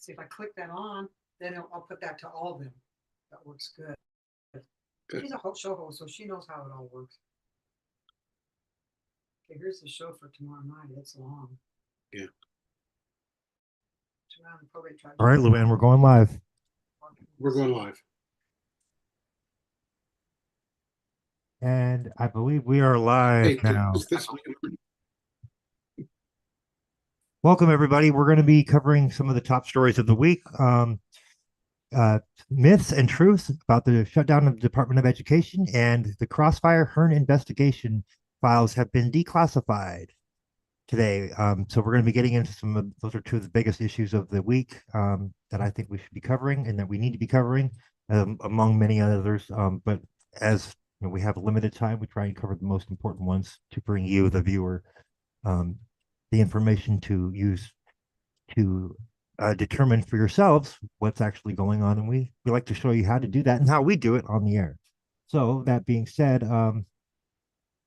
See, if I click that on, then I'll put that to all of them. That works good. She's a show host, so she knows how it all works. Okay, here's the show for tomorrow night. It's long. Yeah. All right, Luann, we're going live. We're going live. And I believe we are live now. Welcome, everybody. We're going to be covering some of the top stories of the week. Myths and truths about the shutdown of the Department of Education, and the Crossfire Hearn investigation files have been declassified today. So we're going to be getting into some of those are two of the biggest issues of the week that I think we should be covering and that we need to be covering, among many others. But as you know, we have a limited time, we try and cover the most important ones to bring you, the viewer, the information to use to determine for yourselves what's actually going on. And we like to show you how to do that and how we do it on the air. So that being said,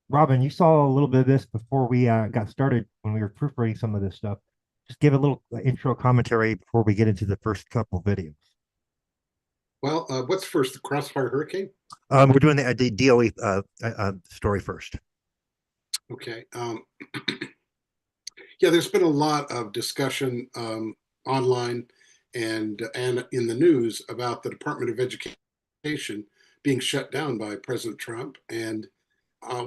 Robin, you saw a little bit of this before we got started when we were proofreading some of this stuff. Just give a little intro commentary before we get into the first couple videos. Well, what's first, the Crossfire Hurricane? We're doing the DOE story first. Okay. Yeah, there's been a lot of discussion online and in the news about the Department of Education being shut down by President Trump. And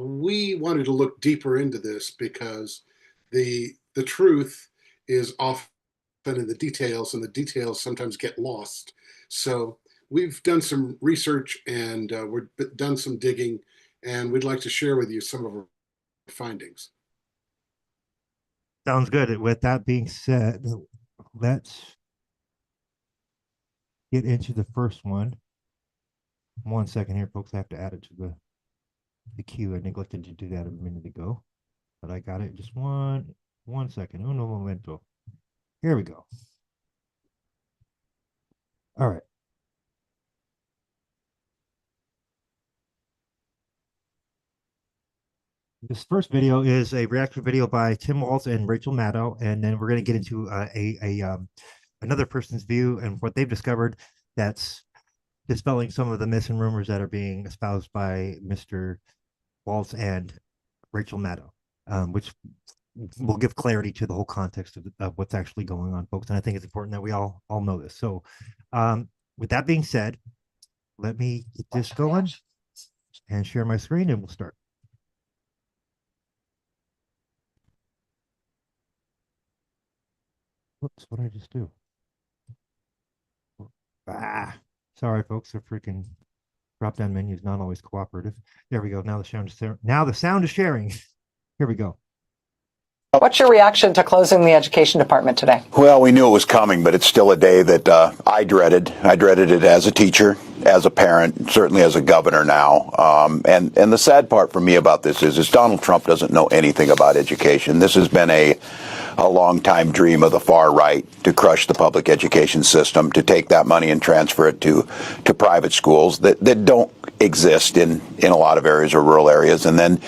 we wanted to look deeper into this because the truth is often in the details, and the details sometimes get lost. So we've done some research and we've done some digging, and we'd like to share with you some of our findings. Sounds good. With that being said, let's get into the first one. 1 second here, folks. I have to add it to the queue. I neglected to do that a minute ago, but I got it. Just one second. Uno momento. Here we go. All right. This first video is a reaction video by Tim Walz and Rachel Maddow, and then we're going to get into another person's view and what they've discovered that's dispelling some of the myths and rumors that are being espoused by Mr. Walz and Rachel Maddow, which will give clarity to the whole context of what's actually going on, folks. And I think it's important that we all know this. So with that being said, let me get this going and share my screen, and we'll start. Whoops, what did I just do? Sorry, folks. The freaking drop-down menu is not always cooperative. There we go. Now the sound is sharing. Here we go. What's your reaction to closing the education department today? Well, we knew it was coming, but it's still a day that I dreaded. I dreaded it as a teacher, as a parent, certainly as a governor now. And the sad part for me about this is Donald Trump doesn't know anything about education. This has been a long-time dream of the far right to crush the public education system, to take that money and transfer it to private schools that don't exist in a lot of areas or rural areas, and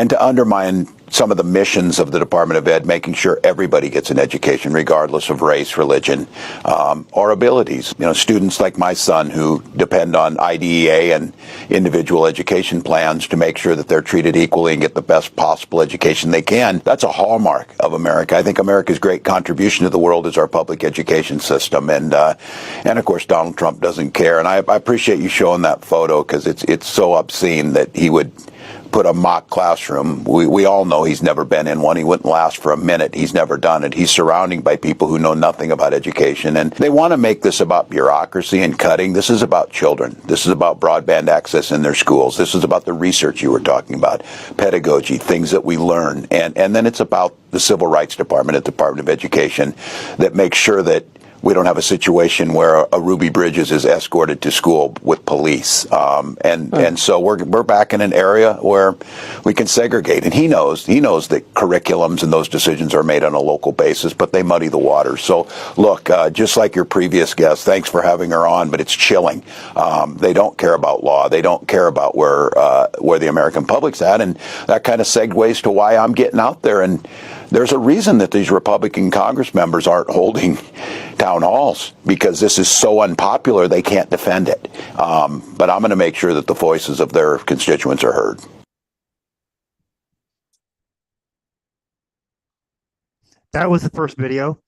to undermine some of the missions of the Department of Ed, making sure everybody gets an education, regardless of race, religion, or abilities. You know, students like my son who depend on IDEA and individual education plans to make sure that they're treated equally and get the best possible education they can. That's a hallmark of America. I think America's great contribution to the world is our public education system. And of course, Donald Trump doesn't care. And I appreciate you showing that photo, because it's so obscene that he would put a mock classroom. We all know he's never been in one. He wouldn't last for a minute. He's never done it. He's surrounding by people who know nothing about education. And they want to make this about bureaucracy and cutting. This is about children. This is about broadband access in their schools. This is about the research you were talking about, pedagogy, things that we learn. And then it's about the Civil Rights Department at the Department of Education that makes sure that we don't have a situation where a Ruby Bridges is escorted to school with police. And so we're back in an area where we can segregate. And he knows that curriculums and those decisions are made on a local basis, but they muddy the water. So look, just like your previous guest, thanks for having her on, but it's chilling. They don't care about law. They don't care about where the American public's at. And that kind of segues to why I'm getting out there. And there's a reason that these Republican Congress members aren't holding town halls because this is so unpopular they can't defend it. But I'm going to make sure that the voices of their constituents are heard. That was the first video.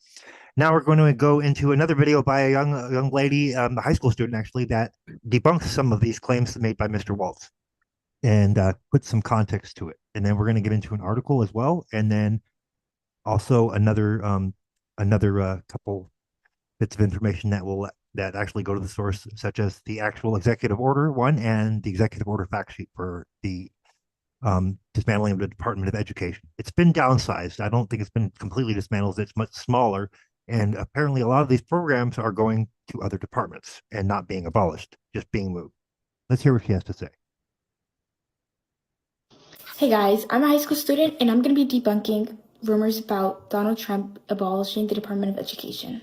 Now we're going to go into another video by a young lady, a high school student actually, that debunks some of these claims made by Mr. Waltz and put some context to it. And then we're going to get into an article as well, and then also another couple bits of information that actually go to the source, such as the actual executive order one and the executive order fact sheet for the dismantling of the Department of Education. It's been downsized. I don't think it's been completely dismantled. It's much smaller. And apparently a lot of these programs are going to other departments and not being abolished, just being moved. Let's hear what she has to say. Hey guys, I'm a high school student and I'm going to be debunking rumors about Donald Trump abolishing the Department of Education.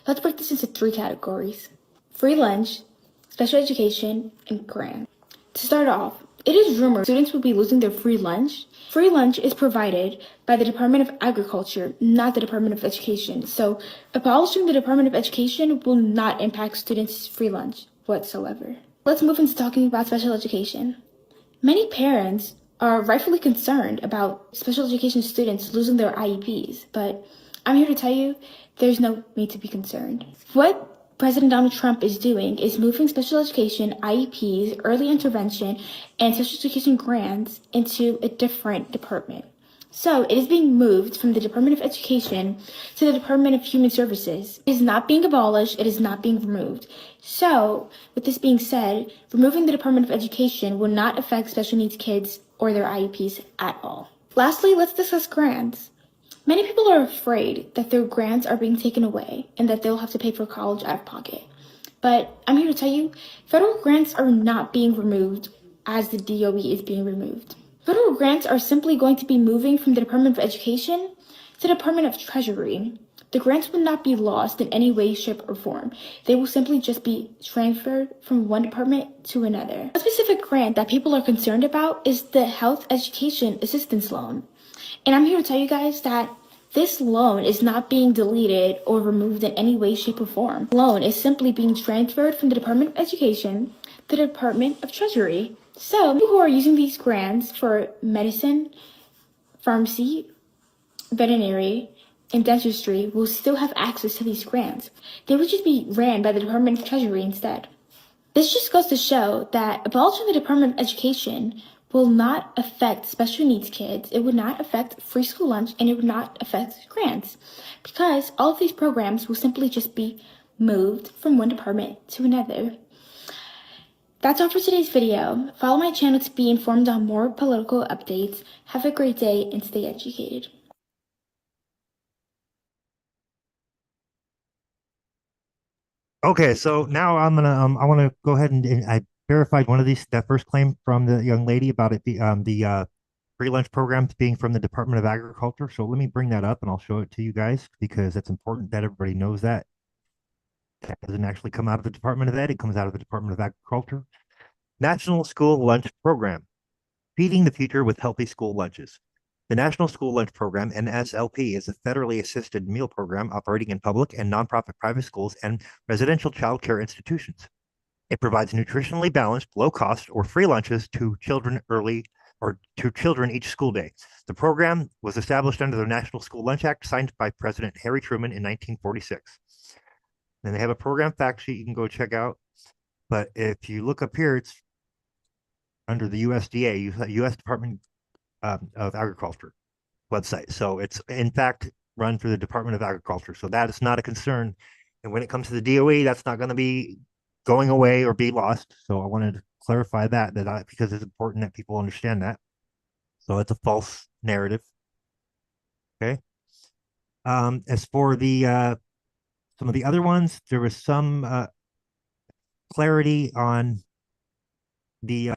Let's break this into 3 categories: free lunch, special education, and grant. To start off, it is rumored students will be losing their free lunch. Free lunch is provided by the Department of Agriculture, not the Department of Education. So abolishing the Department of Education will not impact students' free lunch whatsoever. Let's move into talking about special education. Many parents are rightfully concerned about special education students losing their IEPs, but I'm here to tell you there's no need to be concerned. What President Donald Trump is doing is moving special education, IEPs, early intervention, and special education grants into a different department. So it is being moved from the Department of Education to the Department of Human Services. It is not being abolished, it is not being removed. So, with this being said, removing the Department of Education will not affect special needs kids or their IEPs at all. Lastly, let's discuss grants. Many people are afraid that their grants are being taken away and that they'll have to pay for college out of pocket. But I'm here to tell you, federal grants are not being removed as the DOE is being removed. Federal grants are simply going to be moving from the Department of Education to the Department of Treasury. The grants will not be lost in any way, shape, or form. They will simply just be transferred from one department to another. A specific grant that people are concerned about is the Health Education Assistance Loan. And I'm here to tell you guys that this loan is not being deleted or removed in any way, shape, or form. The loan is simply being transferred from the Department of Education to the Department of Treasury. So people who are using these grants for medicine, pharmacy, veterinary, and dentistry will still have access to these grants. They would just be ran by the Department of Treasury instead. This just goes to show that abolishing the Department of Education will not affect special needs kids, it would not affect free school lunch, and it would not affect grants, because all of these programs will simply just be moved from one department to another. That's all for today's video. Follow my channel to be informed on more political updates. Have a great day and stay educated. Okay, so now I want to go ahead and I verified one of that first claim from the young lady about it, the free lunch programs being from the Department of Agriculture. So let me bring that up and I'll show it to you guys because it's important that everybody knows that. That doesn't actually come out of the Department of Ed, it comes out of the Department of Agriculture. National School Lunch Program, Feeding the Future with Healthy School Lunches. The National School Lunch Program, NSLP, is a federally assisted meal program operating in public and nonprofit private schools and residential child care institutions. It provides nutritionally balanced, low-cost, or free lunches to children each school day. The program was established under the National School Lunch Act, signed by President Harry Truman in 1946. Then they have a program fact sheet you can go check out. But if you look up here, it's under the USDA, U.S. Department of Agriculture website. So it's, in fact, run through the Department of Agriculture. So that is not a concern. And when it comes to the DOE, that's not going to be going away or be lost. So I wanted to clarify that because it's important that people understand that. So it's a false narrative. Okay. As for the some of the other ones, there was some clarity on the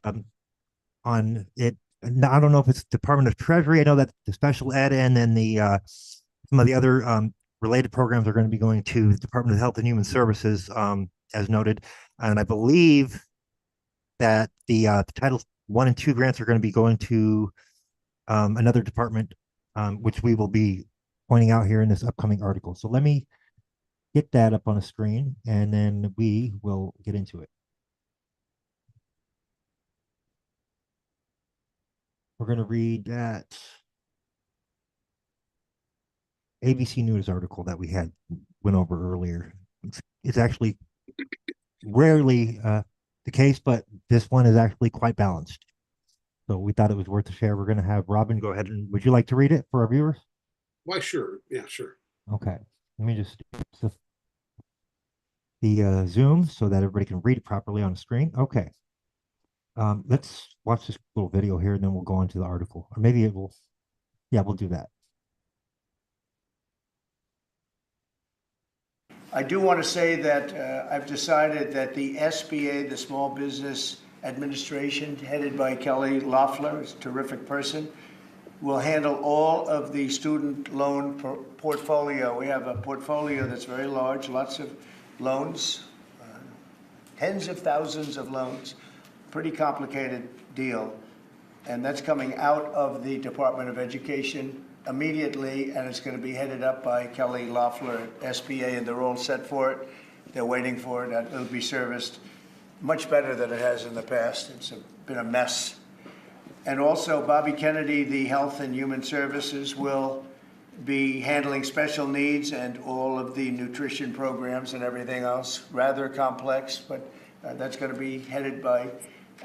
on it. I don't know if it's Department of Treasury. I know that the special ed and then the some of the other related programs are going to be going to the Department of Health and Human Services, as noted. And I believe that the Title 1 and 2 grants are going to be going to another department, which we will be pointing out here in this upcoming article. So let me get that up on a screen, and then we will get into it. We're going to read that ABC News article that we went over earlier. It's actually rarely the case, but this one is actually quite balanced. So we thought it was worth a share. We're going to have Robin go ahead and would you like to read it for our viewers? Why, sure. Yeah, sure. Okay. Let me just the Zoom so that everybody can read it properly on the screen. Okay. Let's watch this little video here and then we'll go on to the article. Or maybe it will, yeah, we'll do that. I do want to say that I've decided that the SBA, the Small Business Administration, headed by Kelly Loeffler, is a terrific person, will handle all of the student loan portfolio. We have a portfolio that's very large, lots of loans, tens of thousands of loans, pretty complicated deal. And that's coming out of the Department of Education immediately, and it's going to be headed up by Kelly Loeffler at SBA, and they're all set for it. They're waiting for it. It'll be serviced much better than it has in the past. It's been a mess. And also, Bobby Kennedy, the Health and Human Services, will be handling special needs and all of the nutrition programs and everything else. Rather complex, but that's going to be headed by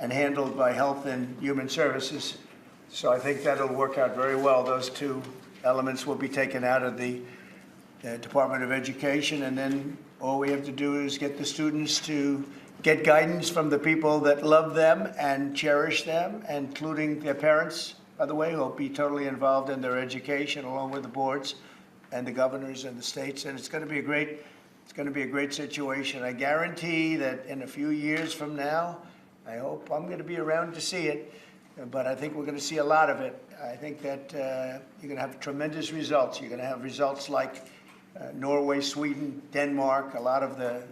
and handled by Health and Human Services. So I think that'll work out very well. Those two elements will be taken out of the Department of Education, and then all we have to do is get the students to get guidance from the people that love them and cherish them, including their parents, by the way, who will be totally involved in their education along with the boards and the governors and the states. And it's going to be a great situation. I guarantee that in a few years from now, I hope I'm going to be around to see it, but I think we're going to see a lot of it. I think that you're going to have tremendous results. You're going to have results like Norway, Sweden, Denmark, a lot of the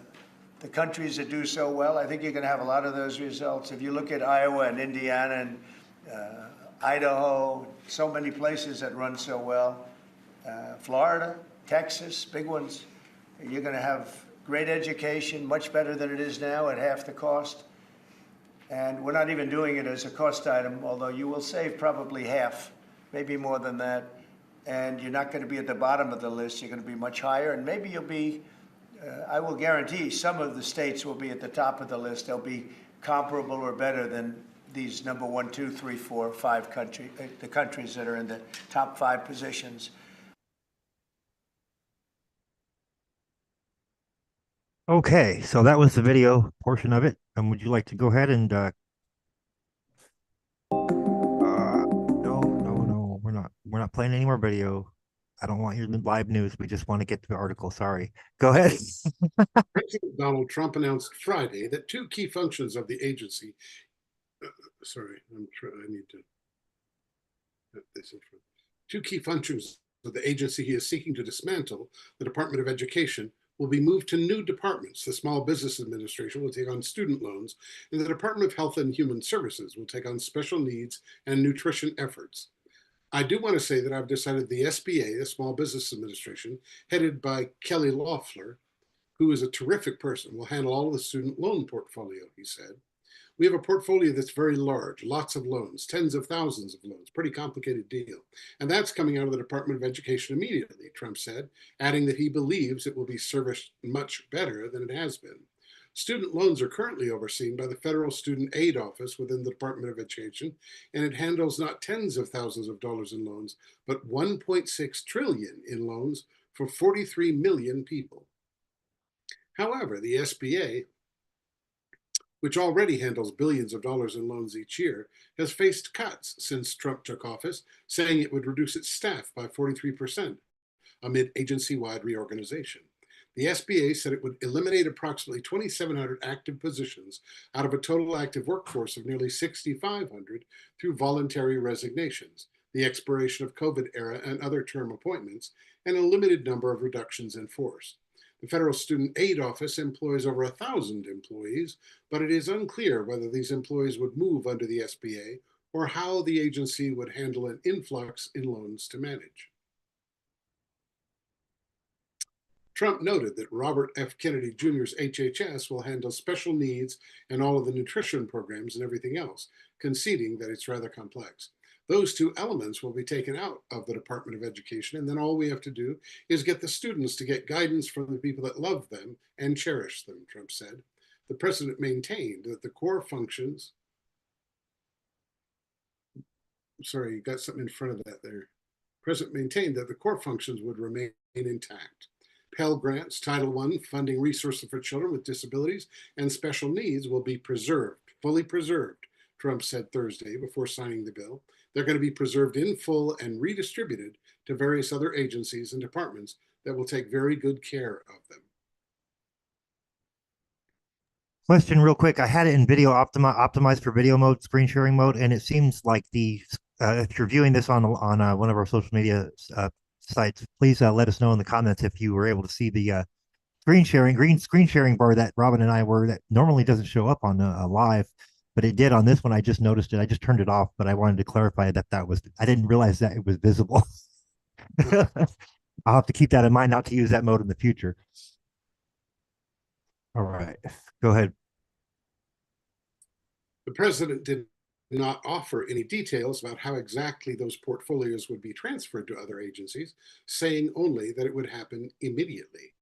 countries that do so well. I think you're going to have a lot of those results. If you look at Iowa and Indiana and Idaho, so many places that run so well, Florida, Texas, big ones, you're going to have great education, much better than it is now at half the cost. And we're not even doing it as a cost item, although you will save probably half, maybe more than that. And you're not going to be at the bottom of the list. You're going to be much higher. And maybe you'll be, I will guarantee some of the states will be at the top of the list. They'll be comparable or better than these number 1, 2, 3, 4, 5 countries, the countries that are in the top 5 positions. Okay, so that was the video portion of it. And would you like to go ahead and no, we're not playing any more video. I don't want your live news. We just want to get to the article. Sorry. Go ahead. President Donald Trump announced Friday that two key functions of the agency. I need to put this in front. Two key functions of the agency he is seeking to dismantle, the Department of Education, will be moved to new departments. The Small Business Administration will take on student loans, and the Department of Health and Human Services will take on special needs and nutrition efforts. I do want to say that I've decided the SBA, the Small Business Administration, headed by Kelly Loeffler, who is a terrific person, will handle all of the student loan portfolio, he said. We have a portfolio that's very large, lots of loans, tens of thousands of loans, pretty complicated deal. And that's coming out of the Department of Education immediately, Trump said, adding that he believes it will be serviced much better than it has been. Student loans are currently overseen by the Federal Student Aid Office within the Department of Education, and it handles not tens of thousands of dollars in loans, but 1.6 trillion in loans for 43 million people. However, the SBA, which already handles billions of dollars in loans each year, has faced cuts since Trump took office, saying it would reduce its staff by 43% amid agency-wide reorganization. The SBA said it would eliminate approximately 2,700 active positions out of a total active workforce of nearly 6,500 through voluntary resignations, the expiration of COVID era and other term appointments, and a limited number of reductions in force. The Federal Student Aid Office employs over 1,000 employees, but it is unclear whether these employees would move under the SBA or how the agency would handle an influx in loans to manage. Trump noted that Robert F. Kennedy Jr.'s HHS will handle special needs and all of the nutrition programs and everything else, conceding that it's rather complex. Those two elements will be taken out of the Department of Education, and then all we have to do is get the students to get guidance from the people that love them and cherish them, Trump said. The president maintained that the core functions, sorry, you got something in front of that there. The president maintained that the core functions would remain intact. Pell Grants, Title I funding resources for children with disabilities and special needs will be preserved, fully preserved, Trump said Thursday before signing the bill. They're going to be preserved in full and redistributed to various other agencies and departments that will take very good care of them. Question real quick. I had it in video optimized for video mode, screen sharing mode, and it seems like if you're viewing this on one of our social media sites, please let us know in the comments if you were able to see the green screen sharing bar that Robin and I were, that normally doesn't show up on live, but it did on this one. I just noticed it. I just turned it off, but I wanted to clarify that I didn't realize that it was visible. I'll have to keep that in mind, not to use that mode in the future. All right, go ahead. The president did not offer any details about how exactly those portfolios would be transferred to other agencies, saying only that it would happen immediately.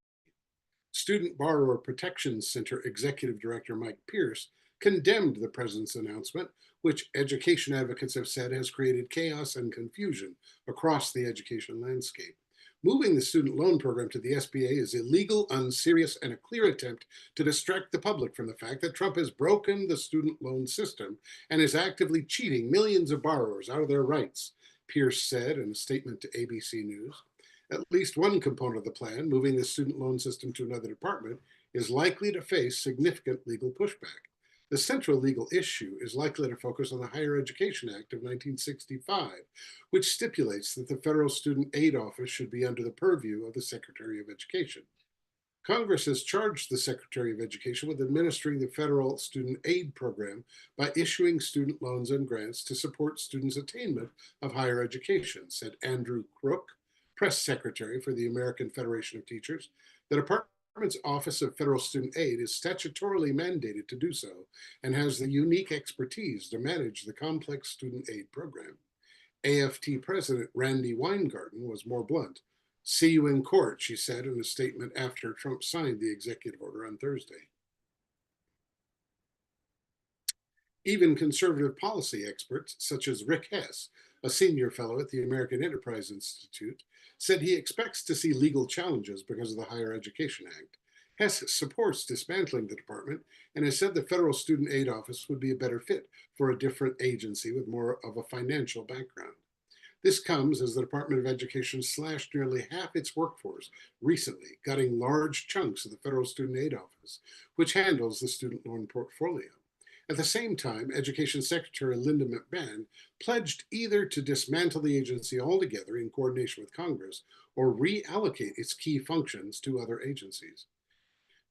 Student Borrower Protection Center Executive Director Mike Pierce condemned the president's announcement, which education advocates have said has created chaos and confusion across the education landscape. Moving the student loan program to the SBA is illegal, unserious, and a clear attempt to distract the public from the fact that Trump has broken the student loan system and is actively cheating millions of borrowers out of their rights, Pierce said in a statement to ABC News. At least one component of the plan, moving the student loan system to another department, is likely to face significant legal pushback. The central legal issue is likely to focus on the Higher Education Act of 1965, which stipulates that the Federal Student Aid Office should be under the purview of the Secretary of Education. Congress has charged the Secretary of Education with administering the federal student aid program by issuing student loans and grants to support students' attainment of higher education, said Andrew Crook, press secretary for the American Federation of Teachers. The Department's Office of Federal Student Aid is statutorily mandated to do so and has the unique expertise to manage the complex student aid program. AFT President Randy Weingarten was more blunt. "See you in court," she said in a statement after Trump signed the executive order on Thursday. Even conservative policy experts, such as Rick Hess, a senior fellow at the American Enterprise Institute, said he expects to see legal challenges because of the Higher Education Act. Hess supports dismantling the department and has said the Federal Student Aid Office would be a better fit for a different agency with more of a financial background. This comes as the Department of Education slashed nearly half its workforce recently, gutting large chunks of the Federal Student Aid Office, which handles the student loan portfolio. At the same time, Education Secretary Linda McMahon pledged either to dismantle the agency altogether in coordination with Congress or reallocate its key functions to other agencies.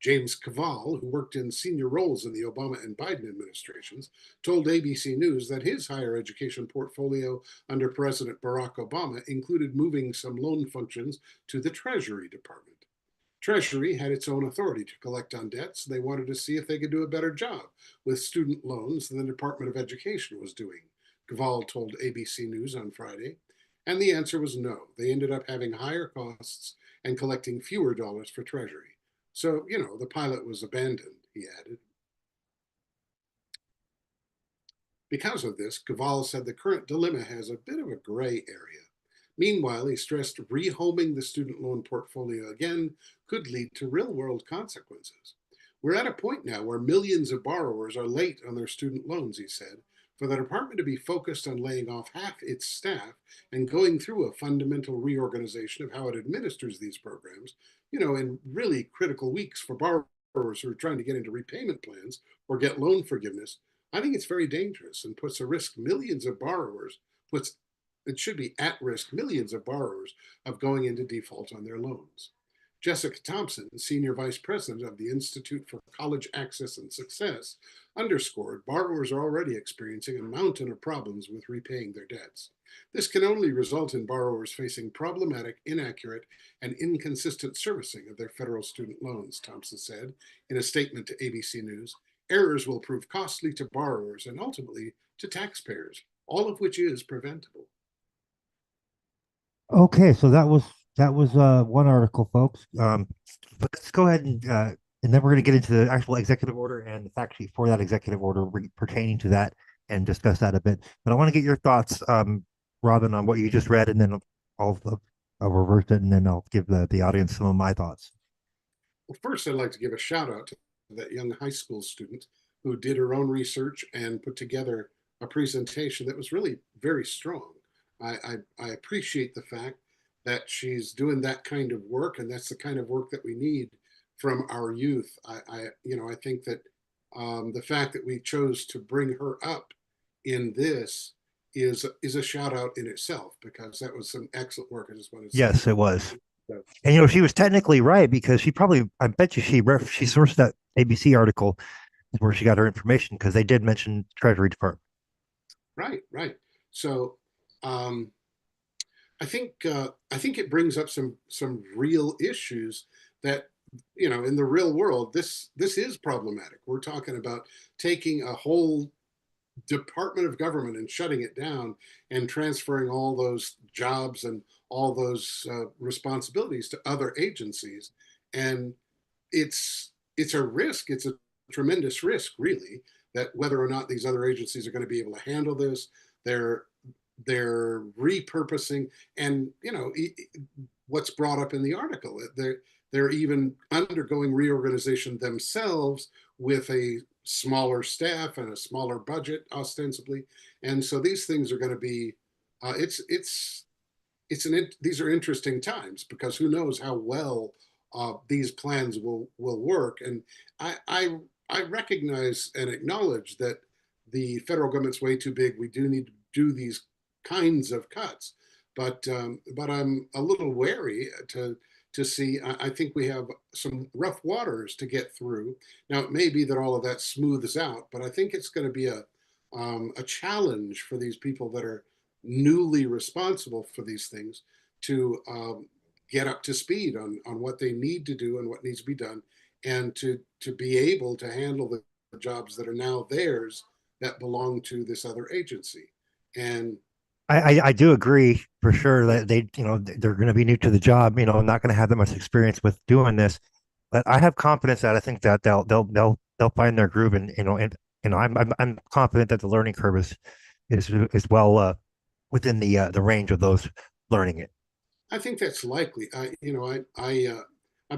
James Cavall, who worked in senior roles in the Obama and Biden administrations, told ABC News that his higher education portfolio under President Barack Obama included moving some loan functions to the Treasury Department. Treasury had its own authority to collect on debts. They wanted to see if they could do a better job with student loans than the Department of Education was doing, Cavall told ABC News on Friday. And the answer was no. They ended up having higher costs and collecting fewer dollars for Treasury. So, the pilot was abandoned, he added. Because of this, Cavall said the current dilemma has a bit of a gray area. Meanwhile, he stressed rehoming the student loan portfolio again could lead to real-world consequences. We're at a point now where millions of borrowers are late on their student loans, he said. For the department to be focused on laying off half its staff and going through a fundamental reorganization of how it administers these programs, in really critical weeks for borrowers who are trying to get into repayment plans or get loan forgiveness, I think it's very dangerous and puts at risk millions of borrowers, it should be at risk millions of borrowers of going into default on their loans. Jessica Thompson, Senior Vice President of the Institute for College Access and Success, underscored borrowers are already experiencing a mountain of problems with repaying their debts. This can only result in borrowers facing problematic, inaccurate, and inconsistent servicing of their federal student loans, Thompson said in a statement to ABC News. Errors will prove costly to borrowers and ultimately to taxpayers, all of which is preventable. Okay, so that was one article, folks. But let's go ahead and then we're going to get into the actual executive order and the fact sheet for that executive order pertaining to that and discuss that a bit. But I want to get your thoughts, Robin, on what you just read, and then I'll reverse it, and then I'll give the audience some of my thoughts. Well, first, I'd like to give a shout out to that young high school student who did her own research and put together a presentation that was really very strong. I appreciate the fact that she's doing that kind of work, and that's the kind of work that we need from our youth. I think that the fact that we chose to bring her up in this is a shout out in itself, because that was some excellent work. I just want to say. Yes, it was. And she was technically right, because I bet you she sourced that ABC article where she got her information, because they did mention Treasury Department. Right. So I think it brings up some real issues that, in the real world, this is problematic. We're talking about taking a whole department of government and shutting it down and transferring all those jobs and all those responsibilities to other agencies. And it's a risk. It's a tremendous risk, really, that whether or not these other agencies are going to be able to handle this, they're repurposing, and what's brought up in the article, they're even undergoing reorganization themselves with a smaller staff and a smaller budget, ostensibly. And so these things are going to be these are interesting times, because who knows how well these plans will work. And I recognize and acknowledge that the federal government's way too big. We do need to do these kinds of cuts, but I'm a little wary to see. I think we have some rough waters to get through. Now, it may be that all of that smooths out, but I think it's going to be a challenge for these people that are newly responsible for these things to get up to speed on what they need to do and what needs to be done, and to be able to handle the jobs that are now theirs that belong to this other agency. And I do agree for sure that they're going to be new to the job, not going to have that much experience with doing this, but I have confidence that I think that they'll find their groove, and I'm confident that the learning curve is well within the range of those learning it. I think that's likely. I've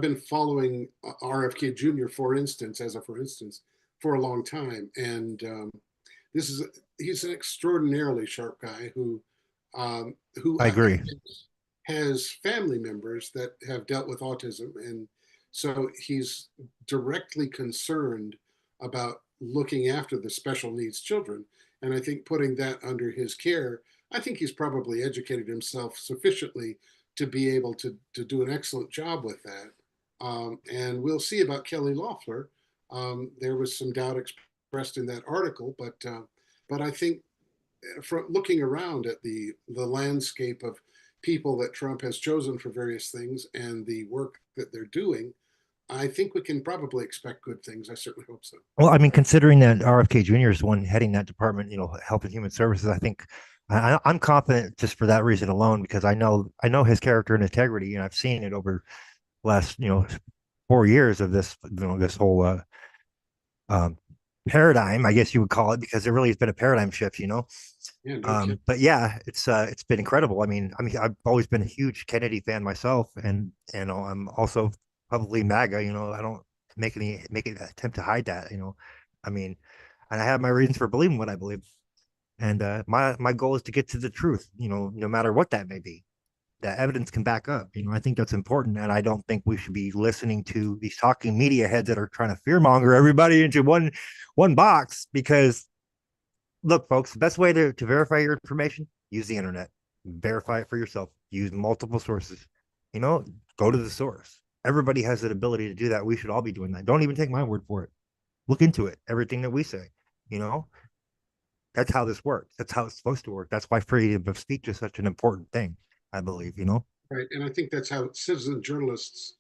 been following RFK Jr. for instance, for a long time, and he's an extraordinarily sharp guy who I agree. Has family members that have dealt with autism, and so he's directly concerned about looking after the special needs children. And I think putting that under his care, I think he's probably educated himself sufficiently to be able to do an excellent job with that. And we'll see about Kelly Loeffler. There was some doubt expressed in that article, but I think from looking around at the landscape of people that Trump has chosen for various things and the work that they're doing, I think we can probably expect good things. I certainly hope so. Well, I mean, considering that RFK Jr. is the one heading that department, Health and Human Services, I think I'm confident just for that reason alone, because I know his character and integrity, and I've seen it over the last 4 years of this this whole paradigm, I guess you would call it, because there really has been a paradigm shift, Yeah, no but yeah, it's been incredible. I mean, I've always been a huge Kennedy fan myself, and I'm also probably MAGA. I don't make an attempt to hide that. I mean, and I have my reasons for believing what I believe, and my goal is to get to the truth. No matter what that may be, that evidence can back up. I think that's important, and I don't think we should be listening to these talking media heads that are trying to fearmonger everybody into one box. Because look, folks, the best way to verify your information, use the internet, verify it for yourself, use multiple sources, go to the source. Everybody has the ability to do that. We should all be doing that. Don't even take my word for it. Look into it. Everything that we say, you know, that's how this works. That's how it's supposed to work. That's why freedom of speech is such an important thing, I believe, you know? Right. And I think that's how citizen journalists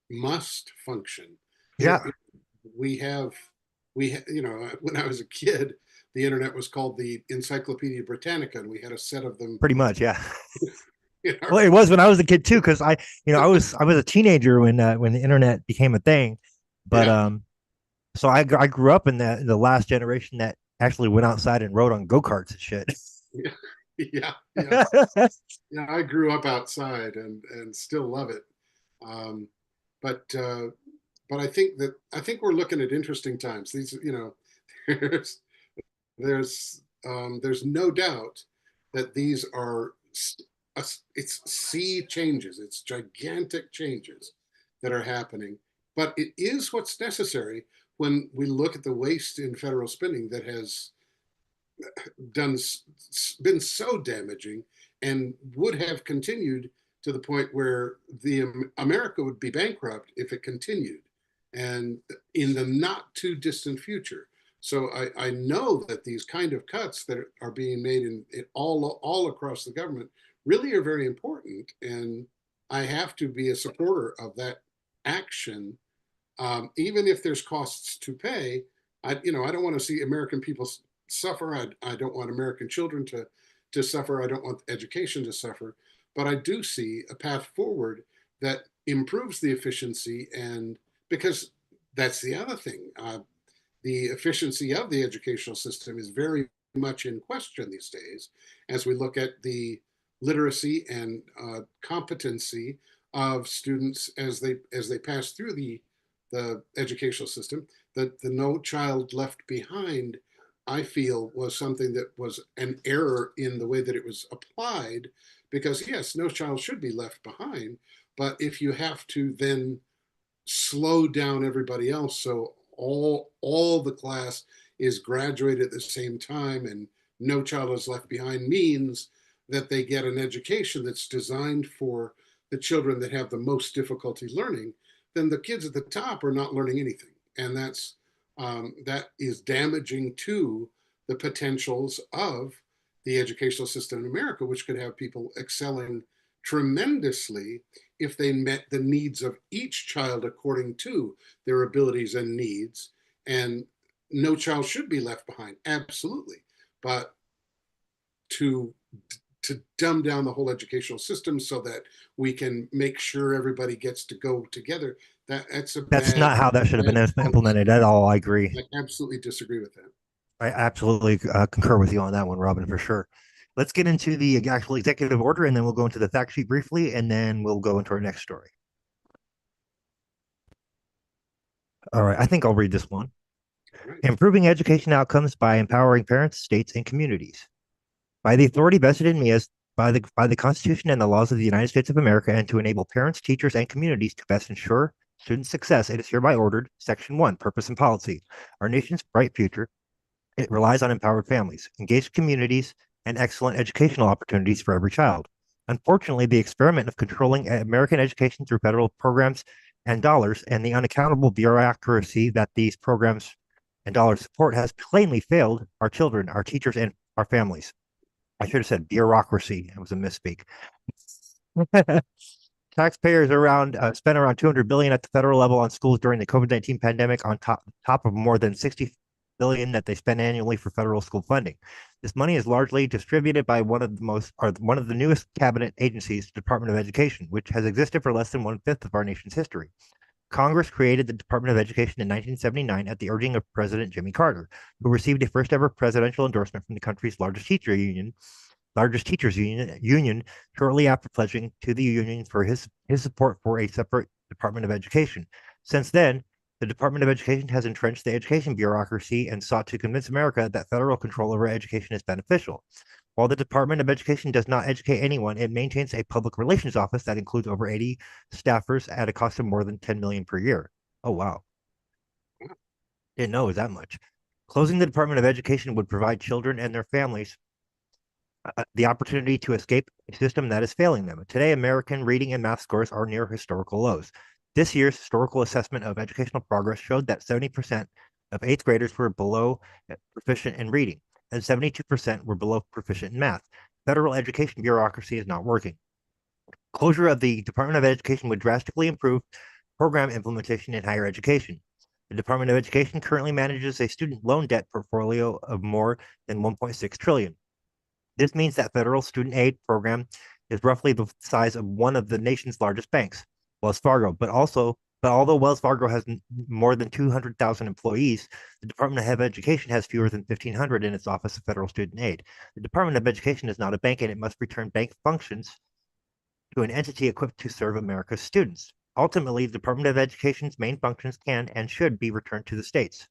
must function. Yeah. We have, you know, when I was a kid, the internet was called the Encyclopedia Britannica, and we had a set of them. Pretty much, yeah. Our, Well, it was when I was a kid too, because I was a teenager when the internet became a thing. But Yeah. so I grew up in the last generation that actually went outside and rode on go-karts and shit. Yeah, yeah. Yeah, I grew up outside and still love it. Um, but I think we're looking at interesting times. These, you know, there's no doubt that these are it's sea changes. It's gigantic changes that are happening. But it is what's necessary when we look at the waste in federal spending that has been so damaging and would have continued to the point where the America would be bankrupt if it continued, and in the not too distant future. So I know that these kind of cuts that are being made in all across the government really are very important, and I have to be a supporter of that action, even if there's costs to pay. I don't want to see American people suffer. I don't want American children to suffer. I don't want education to suffer. But I do see a path forward that improves the efficiency, and because that's the other thing. The efficiency of the educational system is very much in question these days as we look at the literacy and competency of students as they pass through the educational system. The No Child Left Behind, I feel, was something that was an error in the way that it was applied, because yes, no child should be left behind, but if you have to then slow down everybody else so all the class is graduated at the same time and no child is left behind, means that they get an education that's designed for the children that have the most difficulty learning, then the kids at the top are not learning anything, and that is damaging to the potentials of the educational system in America, which could have people excelling tremendously if they met the needs of each child according to their abilities and needs. And no child should be left behind, absolutely. But to dumb down the whole educational system so that we can make sure everybody gets to go together, that's not how that should have been implemented at all. I agree. I absolutely disagree with that. I absolutely concur with you on that one, Robin, for sure. Let's get into the actual executive order, and then we'll go into the fact sheet briefly, and then we'll go into our next story. All right, I think I'll read this one. Right. Improving education outcomes by empowering parents, states, and communities. By the authority vested in me as by the Constitution and the laws of the United States of America, and to enable parents, teachers, and communities to best ensure student success, it is hereby ordered, Section 1, Purpose and Policy. Our nation's bright future, it relies on empowered families, engaged communities, and excellent educational opportunities for every child. Unfortunately, the experiment of controlling American education through federal programs and dollars, and the unaccountable bureaucracy that these programs and dollars support, has plainly failed our children, our teachers, and our families. I should have said bureaucracy. It was a misspeak. Taxpayers spent around $200 billion at the federal level on schools during the COVID-19 pandemic, on top of more than $60 billion that they spend annually for federal school funding. This money is largely distributed by one of the newest cabinet agencies, the Department of Education, which has existed for less than 1/5 of our nation's history. Congress created the Department of Education in 1979 at the urging of President Jimmy Carter, who received a first ever presidential endorsement from the country's largest teachers union, shortly after pledging to the union for his support for a separate Department of Education. Since then, the Department of Education has entrenched the education bureaucracy and sought to convince America that federal control over education is beneficial. While the Department of Education does not educate anyone, it maintains a public relations office that includes over 80 staffers at a cost of more than $10 million per year. Oh, wow. Didn't know it was that much. Closing the Department of Education would provide children and their families the opportunity to escape a system that is failing them. Today, American reading and math scores are near historical lows. This year's historical assessment of educational progress showed that 70% of 8th graders were below proficient in reading, and 72% were below proficient in math. Federal education bureaucracy is not working. Closure of the Department of Education would drastically improve program implementation in higher education. The Department of Education currently manages a student loan debt portfolio of more than 1.6 trillion. This means that federal student aid program is roughly the size of one of the nation's largest banks, Wells Fargo. But although Wells Fargo has more than 200,000 employees, the Department of Education has fewer than 1,500 in its Office of Federal Student Aid. The Department of Education is not a bank, and it must return bank functions to an entity equipped to serve America's students. Ultimately, the Department of Education's main functions can and should be returned to the states.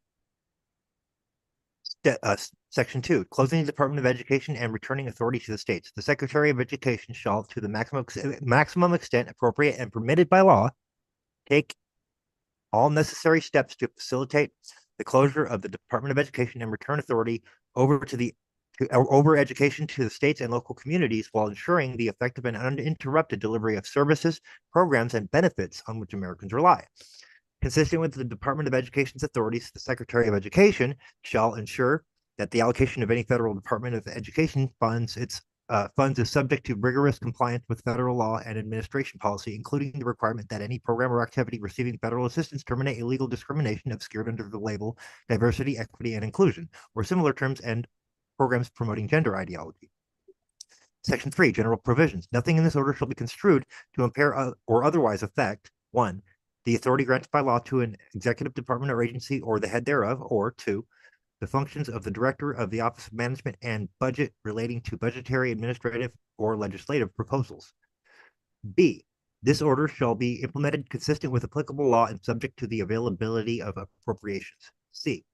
Section 2, closing the Department of Education and returning authority to the states. The Secretary of Education shall, to the maximum extent appropriate and permitted by law, take all necessary steps to facilitate the closure of the Department of Education and return authority over education to the states and local communities while ensuring the effective and uninterrupted delivery of services, programs, and benefits on which Americans rely. Consistent with the Department of Education's authorities, the Secretary of Education shall ensure that the allocation of any federal Department of Education funds is subject to rigorous compliance with federal law and administration policy, including the requirement that any program or activity receiving federal assistance terminate illegal discrimination obscured under the label diversity, equity, and inclusion, or similar terms, and programs promoting gender ideology. Section 3, general provisions. Nothing in this order shall be construed to impair or otherwise affect 1. The authority granted by law to an executive department or agency or the head thereof, or 2. The functions of the director of the Office of Management and Budget relating to budgetary, administrative, or legislative proposals. B. This order shall be implemented consistent with applicable law and subject to the availability of appropriations. C.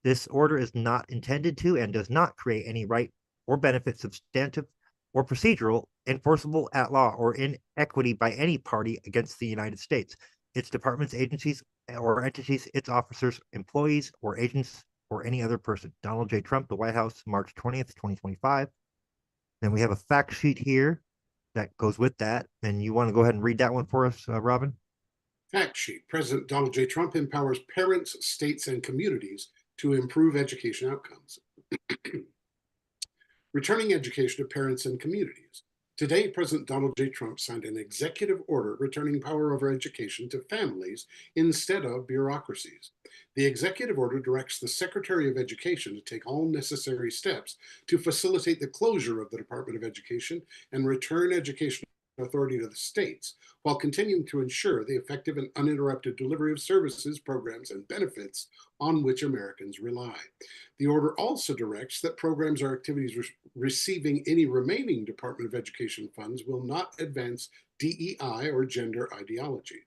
This order is not intended to and does not create any right or benefit substantive or procedural, enforceable at law, or in equity by any party against the United States, its departments, agencies, or entities, its officers, employees, or agents, or any other person. Donald J. Trump, the White House, March 20th, 2025. Then we have a fact sheet here that goes with that. And you want to go ahead and read that one for us, Robin? Fact sheet. President Donald J. Trump empowers parents, states, and communities to improve education outcomes. Returning education to parents and communities. Today, President Donald J. Trump signed an executive order returning power over education to families instead of bureaucracies. The executive order directs the Secretary of Education to take all necessary steps to facilitate the closure of the Department of Education and return education authority to the states, while continuing to ensure the effective and uninterrupted delivery of services, programs, and benefits on which Americans rely. The order also directs that programs or activities receiving any remaining Department of Education funds will not advance DEI or gender ideology.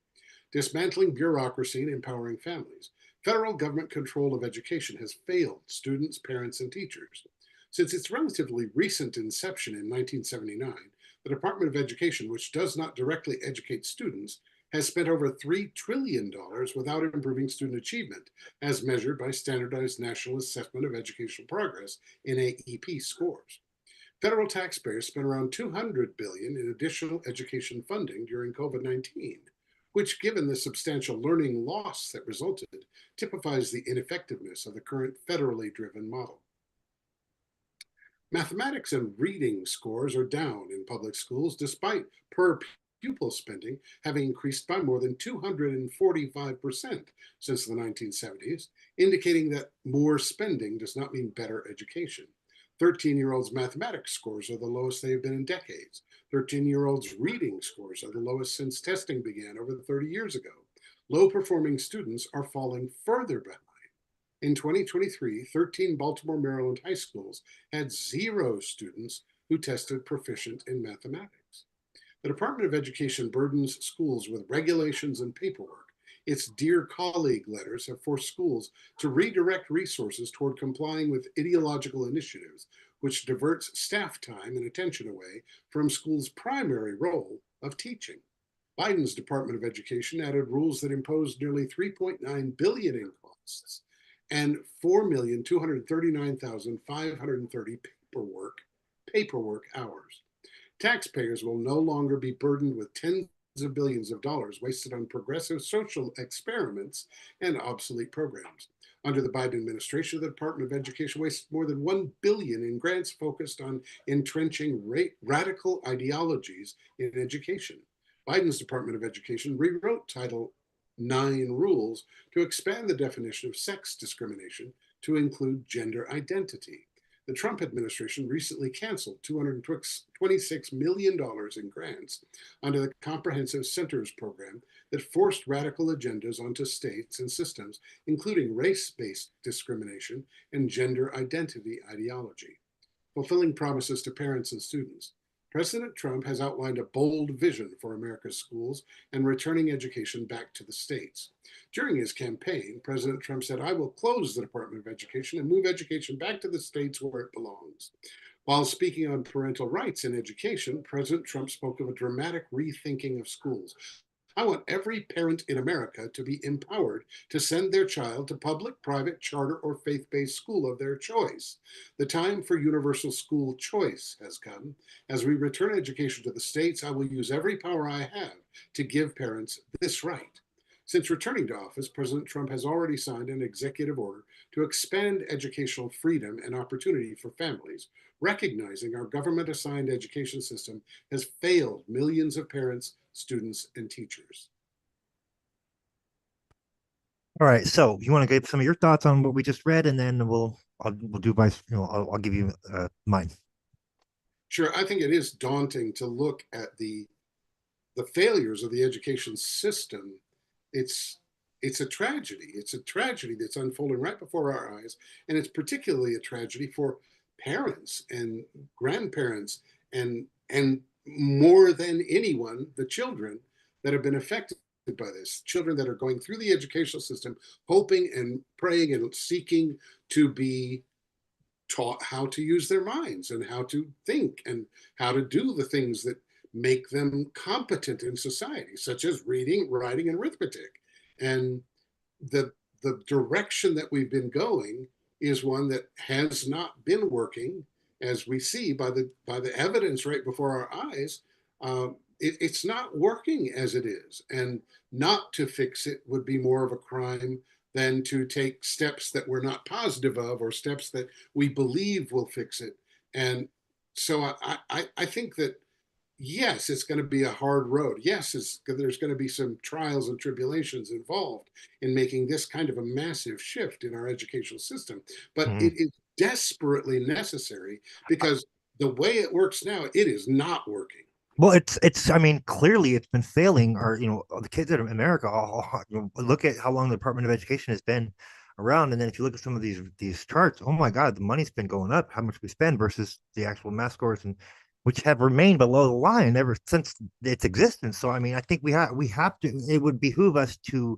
Dismantling bureaucracy and empowering families. Federal government control of education has failed students, parents, and teachers. Since its relatively recent inception in 1979, the Department of Education, which does not directly educate students, has spent over $3 trillion without improving student achievement, as measured by Standardized National Assessment of Educational Progress, NAEP scores. Federal taxpayers spent around $200 billion in additional education funding during COVID-19, which, given the substantial learning loss that resulted, typifies the ineffectiveness of the current federally driven model. Mathematics and reading scores are down in public schools despite per pupil spending having increased by more than 245% since the 1970s, indicating that more spending does not mean better education. 13-year-olds' mathematics scores are the lowest they have been in decades. 13-year-olds' reading scores are the lowest since testing began over 30 years ago. Low-performing students are falling further behind. In 2023, 13 Baltimore, Maryland high schools had 0 students who tested proficient in mathematics. The Department of Education burdens schools with regulations and paperwork. Its Dear Colleague letters have forced schools to redirect resources toward complying with ideological initiatives, which diverts staff time and attention away from schools' primary role of teaching. Biden's Department of Education added rules that imposed nearly $3.9 billion in costs and 4,239,530 paperwork hours. Taxpayers will no longer be burdened with tens of billions of dollars wasted on progressive social experiments and obsolete programs. Under the Biden administration, the Department of Education wasted more than $1 billion in grants focused on entrenching radical ideologies in education. Biden's Department of Education rewrote Title IX rules to expand the definition of sex discrimination to include gender identity. The Trump administration recently canceled $226 million in grants under the Comprehensive Centers program that forced radical agendas onto states and systems, including race-based discrimination and gender identity ideology. Fulfilling promises to parents and students, President Trump has outlined a bold vision for America's schools and returning education back to the states. During his campaign, President Trump said, "I will close the Department of Education and move education back to the states where it belongs." While speaking on parental rights in education, President Trump spoke of a dramatic rethinking of schools. "I want every parent in America to be empowered to send their child to public, private, charter, or faith-based school of their choice. The time for universal school choice has come. As we return education to the states, I will use every power I have to give parents this right." Since returning to office, President Trump has already signed an executive order to expand educational freedom and opportunity for families, recognizing our government-assigned education system has failed millions of parents, students, and teachers. All right, so you want to give some of your thoughts on what we just read, and then we'll do my, I'll give you mine. Sure, I think it is daunting to look at the failures of the education system. It's a tragedy. It's a tragedy that's unfolding right before our eyes, and it's particularly a tragedy for parents and grandparents and more than anyone, the children that have been affected by this, children that are going through the educational system, hoping and praying and seeking to be taught how to use their minds and how to think and how to do the things that make them competent in society, such as reading, writing, and arithmetic. And the direction that we've been going is one that has not been working, as we see by the evidence right before our eyes. It's not working as it is, and not to fix it would be more of a crime than to take steps that we're not positive of or steps that we believe will fix it. And so I think that, yes, it's going to be a hard road. Yes, there's going to be some trials and tribulations involved in making this kind of a massive shift in our educational system. But it is desperately necessary, because the way it works now, it is not working. Well, I mean, clearly it's been failing. Or, the kids in America, look at how long the Department of Education has been around. And then if you look at some of these charts, oh my God, the money's been going up, how much we spend versus the actual math scores, and which have remained below the line ever since its existence. So, I mean, I think we have to, it would behoove us to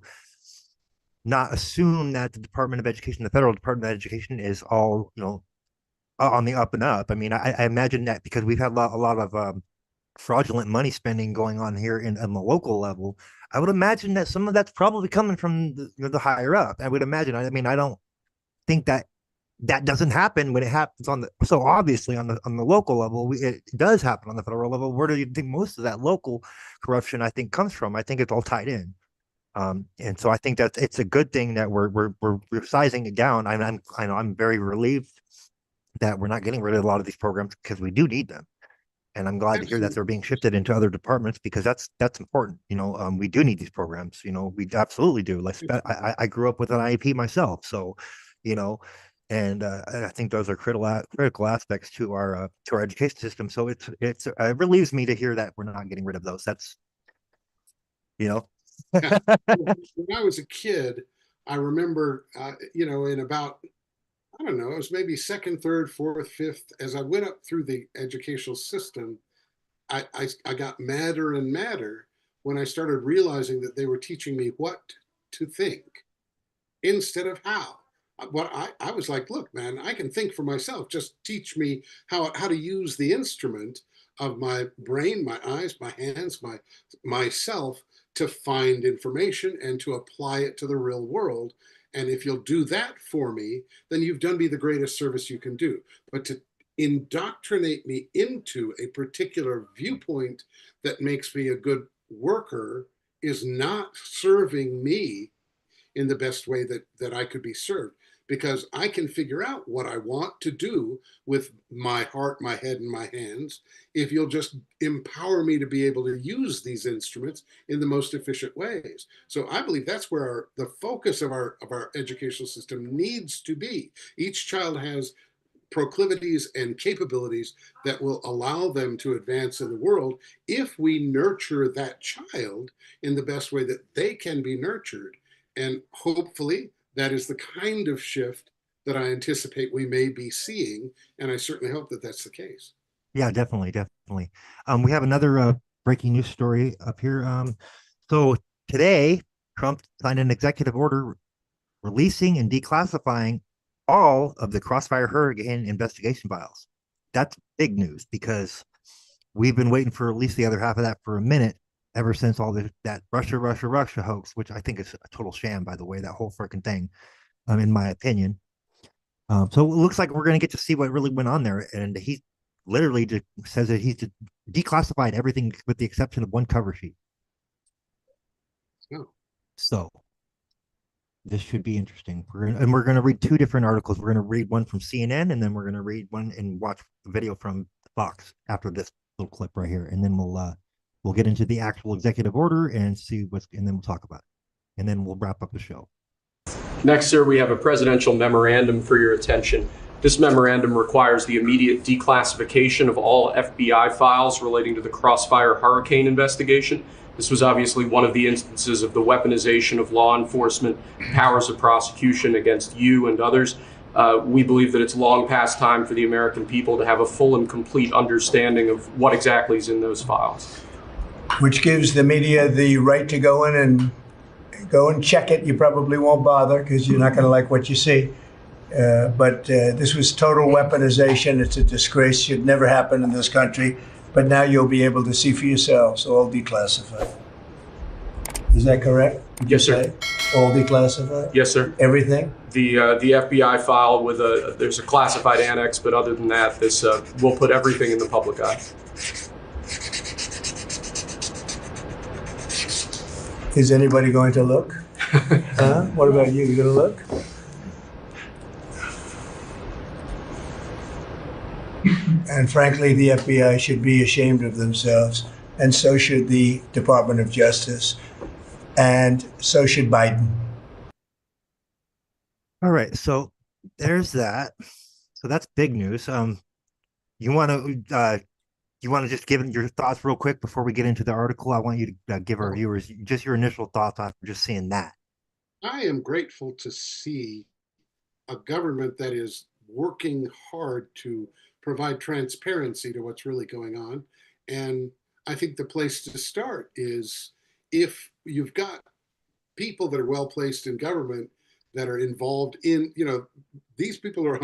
not assume that the Department of Education, the federal Department of Education, is all, on the up and up. I mean, I imagine that because we've had a lot of fraudulent money spending going on here on the local level, I would imagine that some of that's probably coming from the higher up. I would imagine. I mean, I don't think that doesn't happen when it happens so obviously on the local level. It does happen on the federal level. Where do you think most of that local corruption, I think, comes from? I think it's all tied in. And so I think that it's a good thing that we're sizing it down. I'm very relieved that we're not getting rid of a lot of these programs, because we do need them. And I'm glad to hear that they're being shifted into other departments, because that's important. We do need these programs. We absolutely do. Like, I grew up with an IEP myself, so and I think those are critical aspects to our education system. So it relieves me to hear that we're not getting rid of those. That's When I was a kid, I remember in about, I don't know, it was maybe second, third, fourth, fifth, as I went up through the educational system, I got madder and madder when I started realizing that they were teaching me what to think instead of how. I was like, look, man, I can think for myself. Just teach me how to use the instrument of my brain, my eyes, my hands, myself, to find information and to apply it to the real world. And if you'll do that for me, then you've done me the greatest service you can do. But to indoctrinate me into a particular viewpoint that makes me a good worker is not serving me in the best way that I could be served, because I can figure out what I want to do with my heart, my head, and my hands if you'll just empower me to be able to use these instruments in the most efficient ways. So I believe that's where the focus of our educational system needs to be. Each child has proclivities and capabilities that will allow them to advance in the world if we nurture that child in the best way that they can be nurtured. And hopefully that is the kind of shift that I anticipate we may be seeing. And I certainly hope that that's the case. Yeah, definitely, definitely. We have another breaking news story up here. So today, Trump signed an executive order releasing and declassifying all of the Crossfire hurricane investigation files. That's big news because we've been waiting for at least the other half of that for a minute, ever since all that Russia hoax, which I think is a total sham, by the way, that whole freaking thing, in my opinion. So it looks like we're going to get to see what really went on there. And he literally just says that he's declassified everything with the exception of one cover sheet. Oh. So this should be interesting. We're going to read two different articles. We're going to read one from CNN, and then we're going to read one and watch the video from Fox after this little clip right here. And then we'll get into the actual executive order and see and then we'll talk about it. And then we'll wrap up the show. Next, sir, we have a presidential memorandum for your attention. This memorandum requires the immediate declassification of all FBI files relating to the Crossfire hurricane investigation. This was obviously one of the instances of the weaponization of law enforcement powers of prosecution against you and others. We believe that it's long past time for the American people to have a full and complete understanding of what exactly is in those files. Which gives the media the right to go in and check it. You probably won't bother because you're not going to like what you see. But this was total weaponization. It's a disgrace. Should never happen in this country. But now you'll be able to see for yourselves, all declassified. Is that correct? Yes, sir. All declassified? Yes, sir. Everything? The FBI file with there's a classified annex, but other than that, this will put everything in the public eye. Is anybody going to look? Huh? What about you? You going to look? And frankly, the FBI should be ashamed of themselves, and so should the Department of Justice, and so should Biden. All right, so there's that. So that's big news. You want to just give your thoughts real quick before we get into the article? I want you to give our viewers just your initial thoughts after just seeing that. I am grateful to see a government that is working hard to provide transparency to what's really going on. And I think the place to start is if you've got people that are well placed in government that are involved in, these people are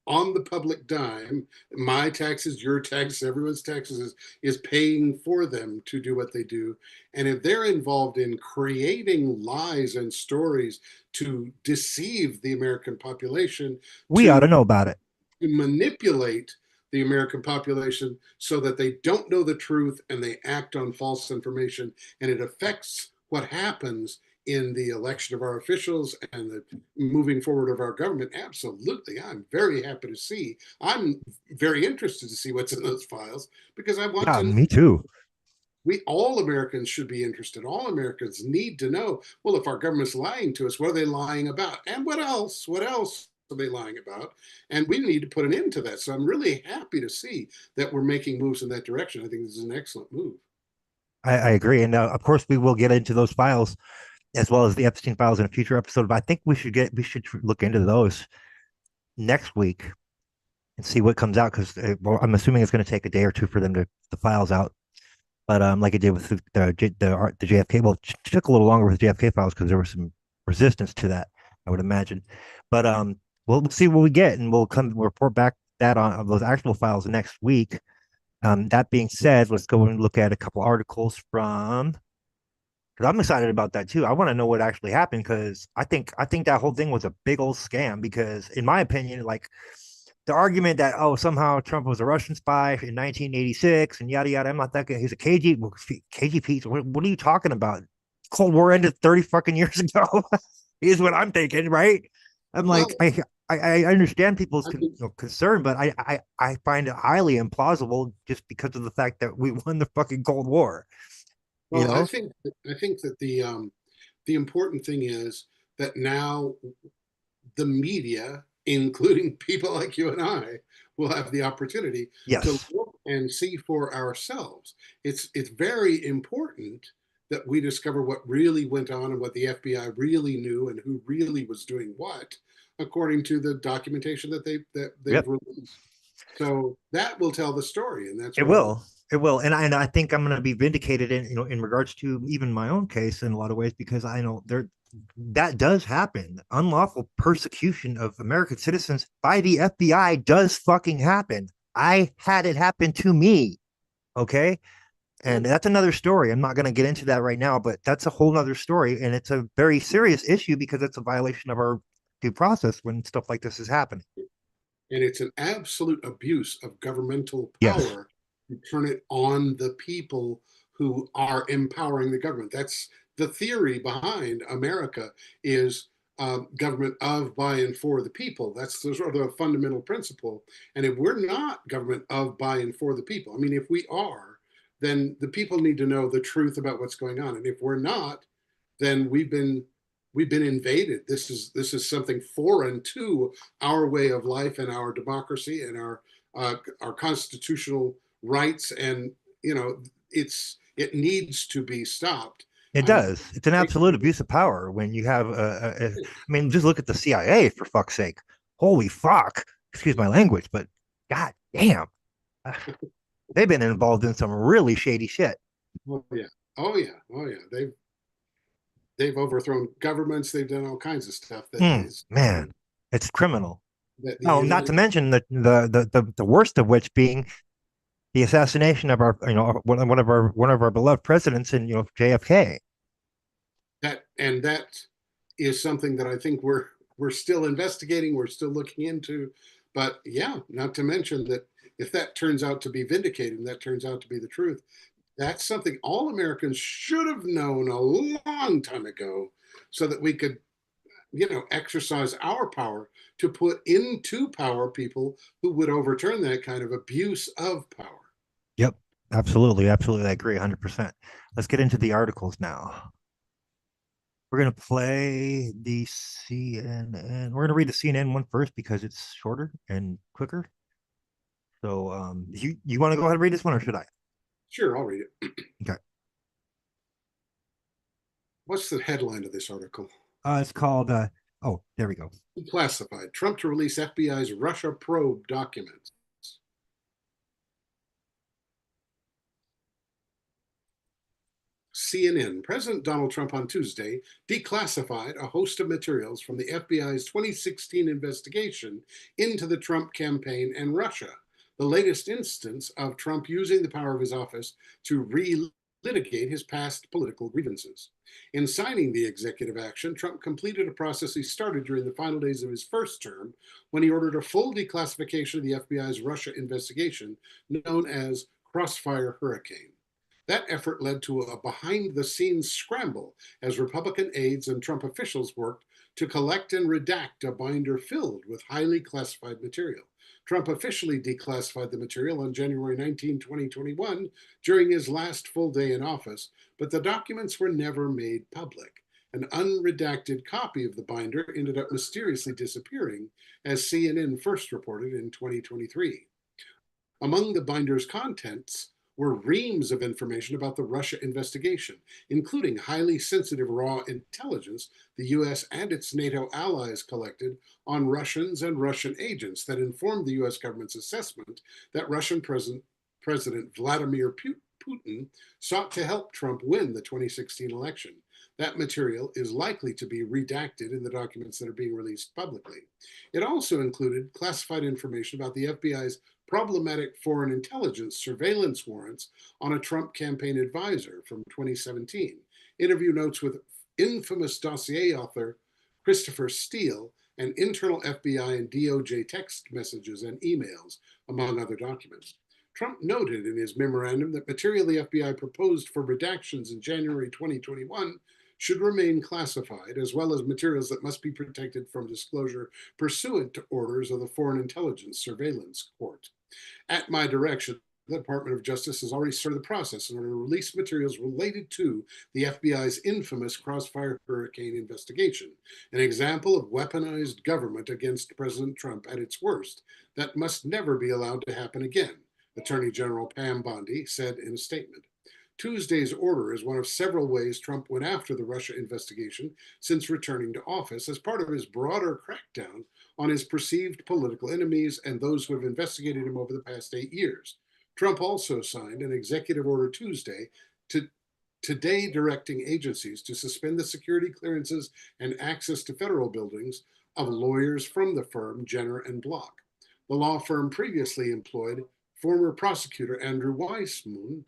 on the public dime. My taxes, your taxes, everyone's taxes is paying for them to do what they do. And if they're involved in creating lies and stories to deceive the American population, we ought to know about it. To manipulate the American population so that they don't know the truth and they act on false information, and it affects what happens in the election of our officials and the moving forward of our government. Absolutely. I'm very happy to see. I'm very interested to see what's in those files because I want to. Me too. All Americans should be interested. All Americans need to know, well, if our government's lying to us, what are they lying about? And what else? What else are they lying about? And we need to put an end to that. So I'm really happy to see that we're making moves in that direction. I think this is an excellent move. I agree. And of course, we will get into those files as well as the Epstein files in a future episode. But I think we should look into those next week and see what comes out, because I'm assuming it's going to take a day or two for them to the files out. But like it did with the JFK, well, it took a little longer with the JFK files because there was some resistance to that, I would imagine. But we'll see what we get, and we'll report back that on those actual files next week. That being said, let's go and look at a couple articles because I'm excited about that too. I want to know what actually happened, because I think that whole thing was a big old scam, because in my opinion, like, the argument that, oh, somehow Trump was a Russian spy in 1986 and yada yada. I'm not that guy. He's a KGP. What are you talking about? Cold War ended 30 fucking years ago. Is what I'm thinking, right? I'm like, I understand people's concern, but I find it highly implausible just because of the fact that we won the fucking Cold War. Well, You know? I think that the important thing is that now the media, including people like you and I, will have the opportunity to look and see for ourselves. It's very important that we discover what really went on and what the FBI really knew and who really was doing what, according to the documentation that they've released. So that will tell the story, and that's it will. It will, and I think I'm going to be vindicated in regards to even my own case in a lot of ways, because I know that does happen. Unlawful persecution of American citizens by the FBI does fucking happen. I had it happen to me. Okay. And that's another story. I'm not going to get into that right now, but that's a whole nother story. And it's a very serious issue because it's a violation of our due process when stuff like this is happening. And it's an absolute abuse of governmental power to turn it on the people who are empowering the government. That's the theory behind America, is government of, by, and for the people. That's the sort of fundamental principle. And if we're not government of, by, and for the people, I mean, if we are, then the people need to know the truth about what's going on. And if we're not, then we've been invaded. This is something foreign to our way of life and our democracy and our constitutional rights. And it needs to be stopped. It does. It's an absolute abuse of power when you have I mean, just look at the CIA, for fuck's sake. Holy fuck. Excuse my language, but god damn. They've been involved in some really shady shit. Oh yeah. They've overthrown governments. They've done all kinds of stuff. Man, it's criminal. Not to mention the worst of which being the assassination of our, one of our beloved presidents in, JFK. That is something that I think we're still investigating. We're still looking into. But yeah, not to mention that if that turns out to be vindicated and that turns out to be the truth, that's something all Americans should have known a long time ago, so that we could, exercise our power to put into power people who would overturn that kind of abuse of power. Yep, absolutely. I agree 100%. Let's get into the articles now. We're going to play the CNN. We're going to read the CNN one first because it's shorter and quicker. So you want to go ahead and read this one, or should I? Sure, I'll read it. Okay. What's the headline of this article? It's called, oh, there we go. Declassified. Trump to release FBI's Russia probe documents. CNN. President Donald Trump on Tuesday declassified a host of materials from the FBI's 2016 investigation into the Trump campaign and Russia, the latest instance of Trump using the power of his office to relitigate his past political grievances. In signing the executive action, Trump completed a process he started during the final days of his first term, when he ordered a full declassification of the FBI's Russia investigation, known as Crossfire Hurricane. That effort led to a behind-the-scenes scramble as Republican aides and Trump officials worked to collect and redact a binder filled with highly classified material. Trump officially declassified the material on January 19, 2021, during his last full day in office, but the documents were never made public. An unredacted copy of the binder ended up mysteriously disappearing, as CNN first reported in 2023. Among the binder's contents were reams of information about the Russia investigation, including highly sensitive raw intelligence the U.S. and its NATO allies collected on Russians and Russian agents that informed the U.S. government's assessment that Russian President Vladimir Putin sought to help Trump win the 2016 election. That material is likely to be redacted in the documents that are being released publicly. It also included classified information about the FBI's problematic foreign intelligence surveillance warrants on a Trump campaign advisor from 2017, interview notes with infamous dossier author Christopher Steele, and internal FBI and DOJ text messages and emails, among other documents. Trump noted in his memorandum that material the FBI proposed for redactions in January 2021 should remain classified, as well as materials that must be protected from disclosure pursuant to orders of the Foreign Intelligence Surveillance Court. At my direction, the Department of Justice has already started the process in order to release materials related to the FBI's infamous Crossfire hurricane investigation, an example of weaponized government against President Trump at its worst that must never be allowed to happen again, Attorney General Pam Bondi said in a statement. Tuesday's order is one of several ways Trump went after the Russia investigation since returning to office as part of his broader crackdown on his perceived political enemies and those who have investigated him over the past 8 years. Trump also signed an executive order Tuesday today directing agencies to suspend the security clearances and access to federal buildings of lawyers from the firm Jenner and Block. The law firm previously employed former prosecutor Andrew Weissman,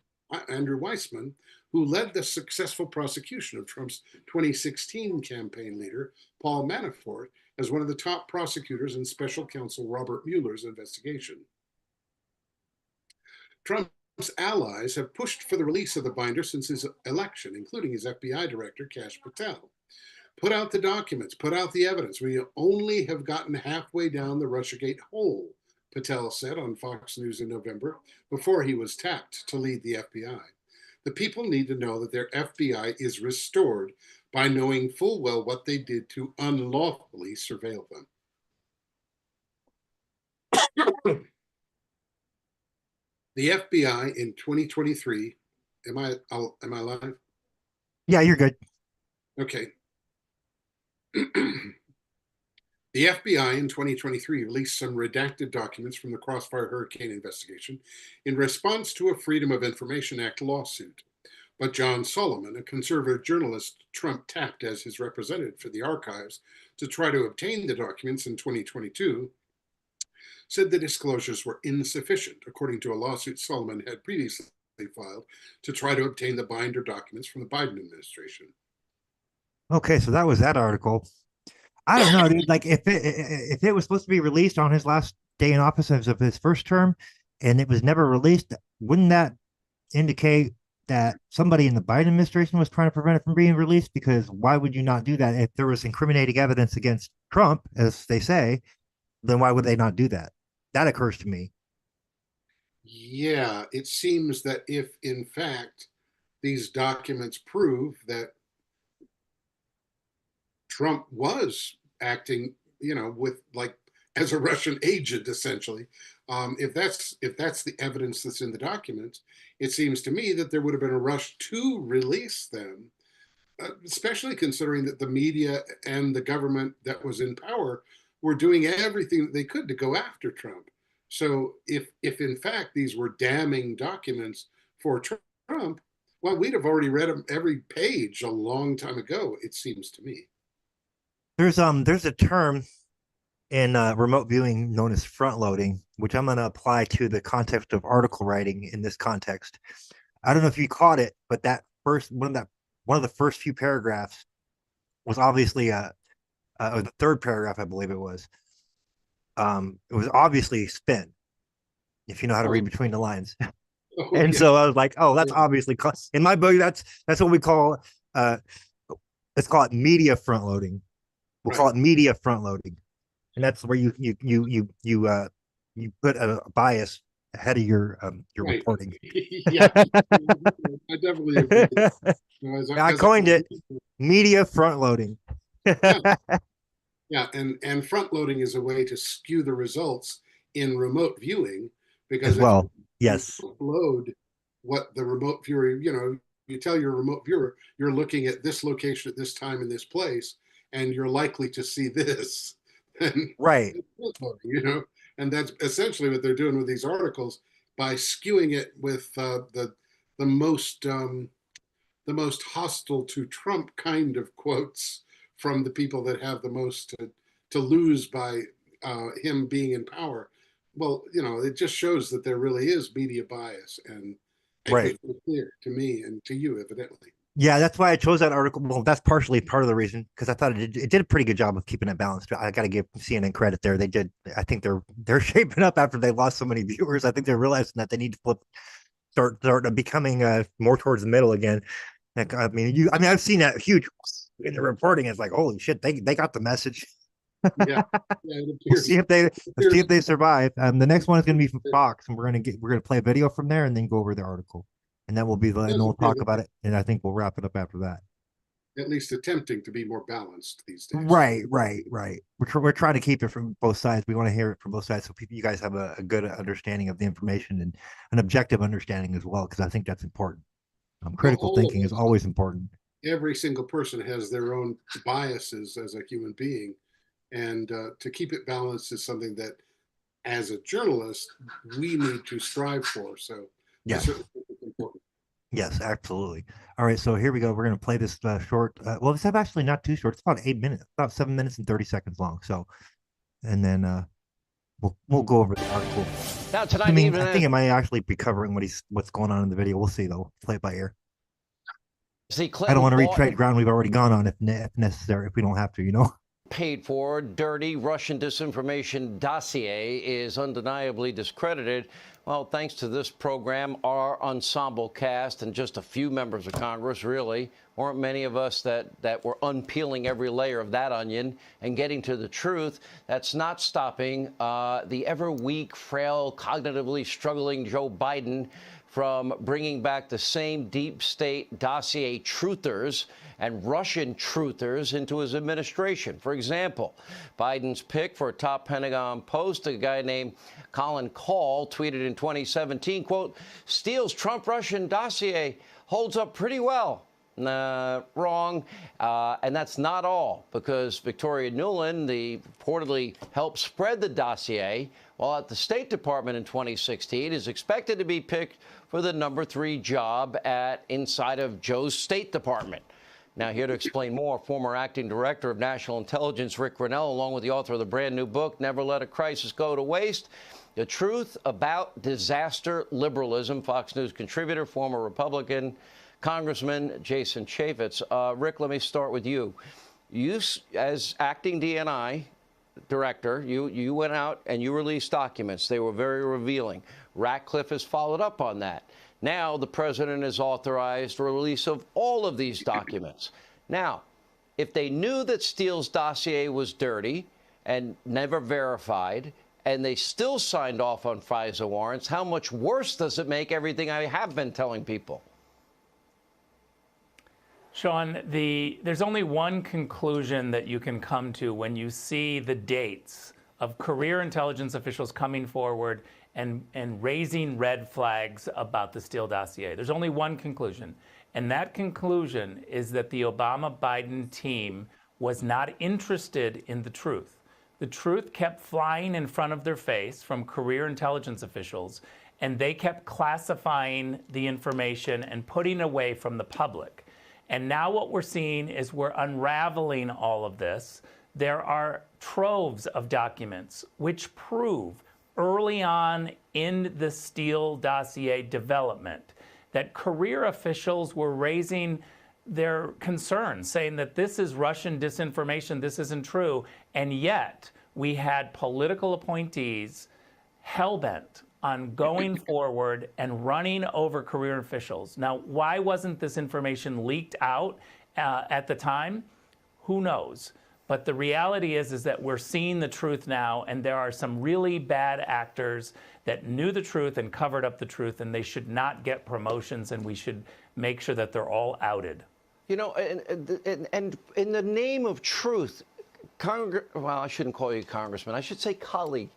who led the successful prosecution of Trump's 2016 campaign leader, Paul Manafort, as one of the top prosecutors in special counsel Robert Mueller's investigation. Trump's allies have pushed for the release of the binder since his election, including his FBI director, Kash Patel. Put out the documents, put out the evidence. We only have gotten halfway down the Russiagate hole, Patel said on Fox News in November, before he was tapped to lead the FBI. The people need to know that their FBI is restored by knowing full well what they did to unlawfully surveil them. The FBI in 2023, am I live? Yeah, you're good. Okay. The FBI in 2023 released some redacted documents from the Crossfire hurricane investigation in response to a Freedom of Information Act lawsuit. But John Solomon, a conservative journalist Trump tapped as his representative for the archives to try to obtain the documents in 2022, said the disclosures were insufficient, according to a lawsuit Solomon had previously filed to try to obtain the binder documents from the Biden administration. Okay, so that was that article. I don't know, dude. Like, if it was supposed to be released on his last day in office of his first term, and it was never released, wouldn't that indicate that somebody in the Biden administration was trying to prevent it from being released? Because why would you not do that if there was incriminating evidence against Trump, as they say? Then why would they not do that? That occurs to me. Yeah, it seems that if in fact these documents prove that Trump was acting, with as a Russian agent, essentially. If that's the evidence that's in the documents, it seems to me that there would have been a rush to release them, especially considering that the media and the government that was in power were doing everything that they could to go after Trump. So if in fact these were damning documents for Trump, well, we'd have already read them every page a long time ago, it seems to me. There's a term in remote viewing known as front loading, which I'm going to apply to the context of article writing in this context. I don't know if you caught it, but that first one of the first few paragraphs was obviously or the third paragraph, I believe it was. It was obviously spin, if you know how to read between the lines. Oh, And yeah. so I was like, oh, that's obviously in my book. That's what we call let's call it media front loading. We'll call it media front loading, and that's where you put a bias ahead of your Right. reporting. Yeah, I definitely agree. I coined it media front loading. Yeah, and front loading is a way to skew the results in remote viewing because As well. if Yes. you load what the remote viewer, you tell your remote viewer you're looking at this location at this time in this place, and you're likely to see this. Right. And that's essentially what they're doing with these articles by skewing it with the most hostile to Trump kind of quotes from the people that have the most to lose by him being in power. Well, it just shows that there really is media bias, and Right. it's clear to me and to you, evidently. Yeah, that's why I chose that article. Well, that's partially part of the reason because I thought it did a pretty good job of keeping it balanced. I got to give CNN credit there. They did. I think they're shaping up after they lost so many viewers. I think they're realizing that they need to start becoming more towards the middle again. Like, I mean, I've seen that huge in the reporting. It's like, holy shit, they got the message. Yeah, it We'll appears. see if they survive. The next one is going to be from Fox, and we're gonna play a video from there and then go over the article, and then and then we'll talk about it, and I think we'll wrap it up after that. At least attempting to be more balanced these days. Right. We're trying to keep it from both sides. We want to hear it from both sides, so you guys have a good understanding of the information and an objective understanding as well, because I think that's important. Critical thinking is always important. Every single person has their own biases as a human being, and to keep it balanced is something that, as a journalist, we need to strive for. So, Yes. I certainly think it's important. Yes, absolutely. All right, so here we go. We're going to play this short. Well, it's actually not too short. It's about 8 minutes, about 7 minutes and 30 seconds long. So, and then we'll go over the article. Now tonight, I mean, I think it might actually be covering what's going on in the video. We'll see though. Play it by ear. I don't want to retread ground we've already gone on if necessary. If we don't have to, you know. Paid for dirty Russian disinformation dossier is undeniably discredited. Well, thanks to this program, our ensemble cast, and just a few members of Congress, really, weren't many of us that were unpeeling every layer of that onion and getting to the truth. That's not stopping the ever weak, frail, cognitively struggling Joe Biden from bringing back the same deep state dossier truthers and Russian truthers into his administration. For example, Biden's pick for a top Pentagon post, a guy named Colin Call, tweeted in 2017, quote, "Steele's Trump-Russian dossier holds up pretty well." Nah, wrong. And that's not all, because Victoria Nuland, the reportedly helped spread the dossier while at the State Department in 2016, is expected to be picked for the #3 job inside of Joe's State Department. Now, here to explain more, former acting director of national intelligence, Rick Grinnell, along with the author of the brand new book, Never Let a Crisis Go to Waste, The Truth About Disaster Liberalism, Fox News contributor, former Republican Congressman Jason Chaffetz. Rick, let me start with you. You, as acting DNI director, you went out and you released documents. They were very revealing. Ratcliffe has followed up on that. Now the president has authorized the release of all of these documents. Now, if they knew that Steele's dossier was dirty and never verified, and they still signed off on FISA warrants, how much worse does it make everything I have been telling people? Sean, there's only one conclusion that you can come to when you see the dates of career intelligence officials coming forward and raising red flags about the Steele dossier. There's only one conclusion, and that conclusion is that the Obama-Biden team was not interested in the truth. The truth kept flying in front of their face from career intelligence officials, and they kept classifying the information and putting away from the public. And now what we're seeing is we're unraveling all of this. There are troves of documents which prove early on in the Steele dossier development that career officials were raising their concerns, saying that this is Russian disinformation, this isn't true. And yet we had political appointees hell-bent on going forward and running over career officials. Now, why wasn't this information leaked out at the time? Who knows? But the reality is that we're seeing the truth now, and there are some really bad actors that knew the truth and covered up the truth, and they should not get promotions, and we should make sure that they're all outed. You know, and in the name of truth, well, I shouldn't call you congressman. I should say colleague,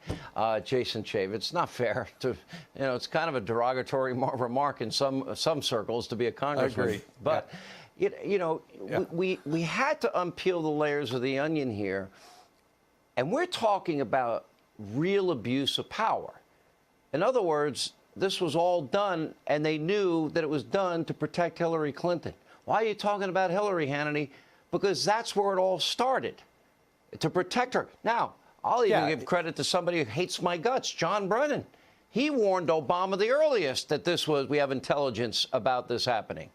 Jason Chaffetz. It's not fair to, it's kind of a derogatory remark in some circles to be a congressman. I agree. But, we had to unpeel the layers of the onion here. And we're talking about real abuse of power. In other words, this was all done, and they knew that it was done to protect Hillary Clinton. Why are you talking about Hillary, Hannity? Because that's where it all started. To protect her. Now, I'll even give credit to somebody who hates my guts, John Brennan. He warned Obama the earliest that we have intelligence about this happening.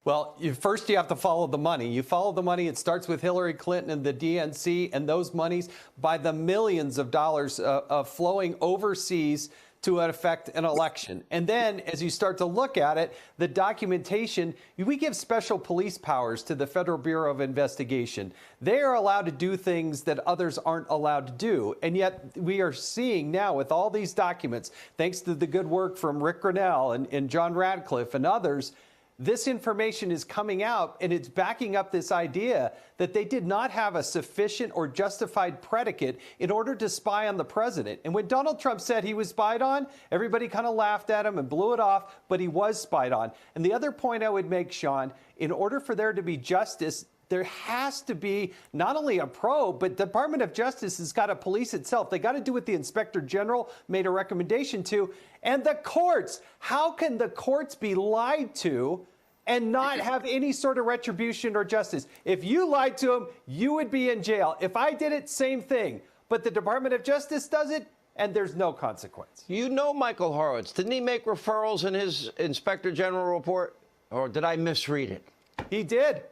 Well, first you have to follow the money. You follow the money. It starts with Hillary Clinton and the DNC, and those monies by the millions of dollars flowing overseas to affect an election. And then as you start to look at it, the documentation, we give special police powers to the Federal Bureau of Investigation. They are allowed to do things that others aren't allowed to do. And yet we are seeing now with all these documents, thanks to the good work from Rick Grinnell and John Radcliffe and others, this information is coming out, and it's backing up this idea that they did not have a sufficient or justified predicate in order to spy on the president. And when Donald Trump said he was spied on, everybody kind of laughed at him and blew it off, but he was spied on. And the other point I would make, Sean, in order for there to be justice, there has to be not only a probe, but the Department of Justice has got to police itself. They got to do what the Inspector General made a recommendation to. And the courts, how can the courts be lied to and not have any sort of retribution or justice? If you lied to them, you would be in jail. If I did it, same thing. But the Department of Justice does it, and there's no consequence. You know Michael Horowitz. Didn't he make referrals in his Inspector General report? Or did I misread it? He did.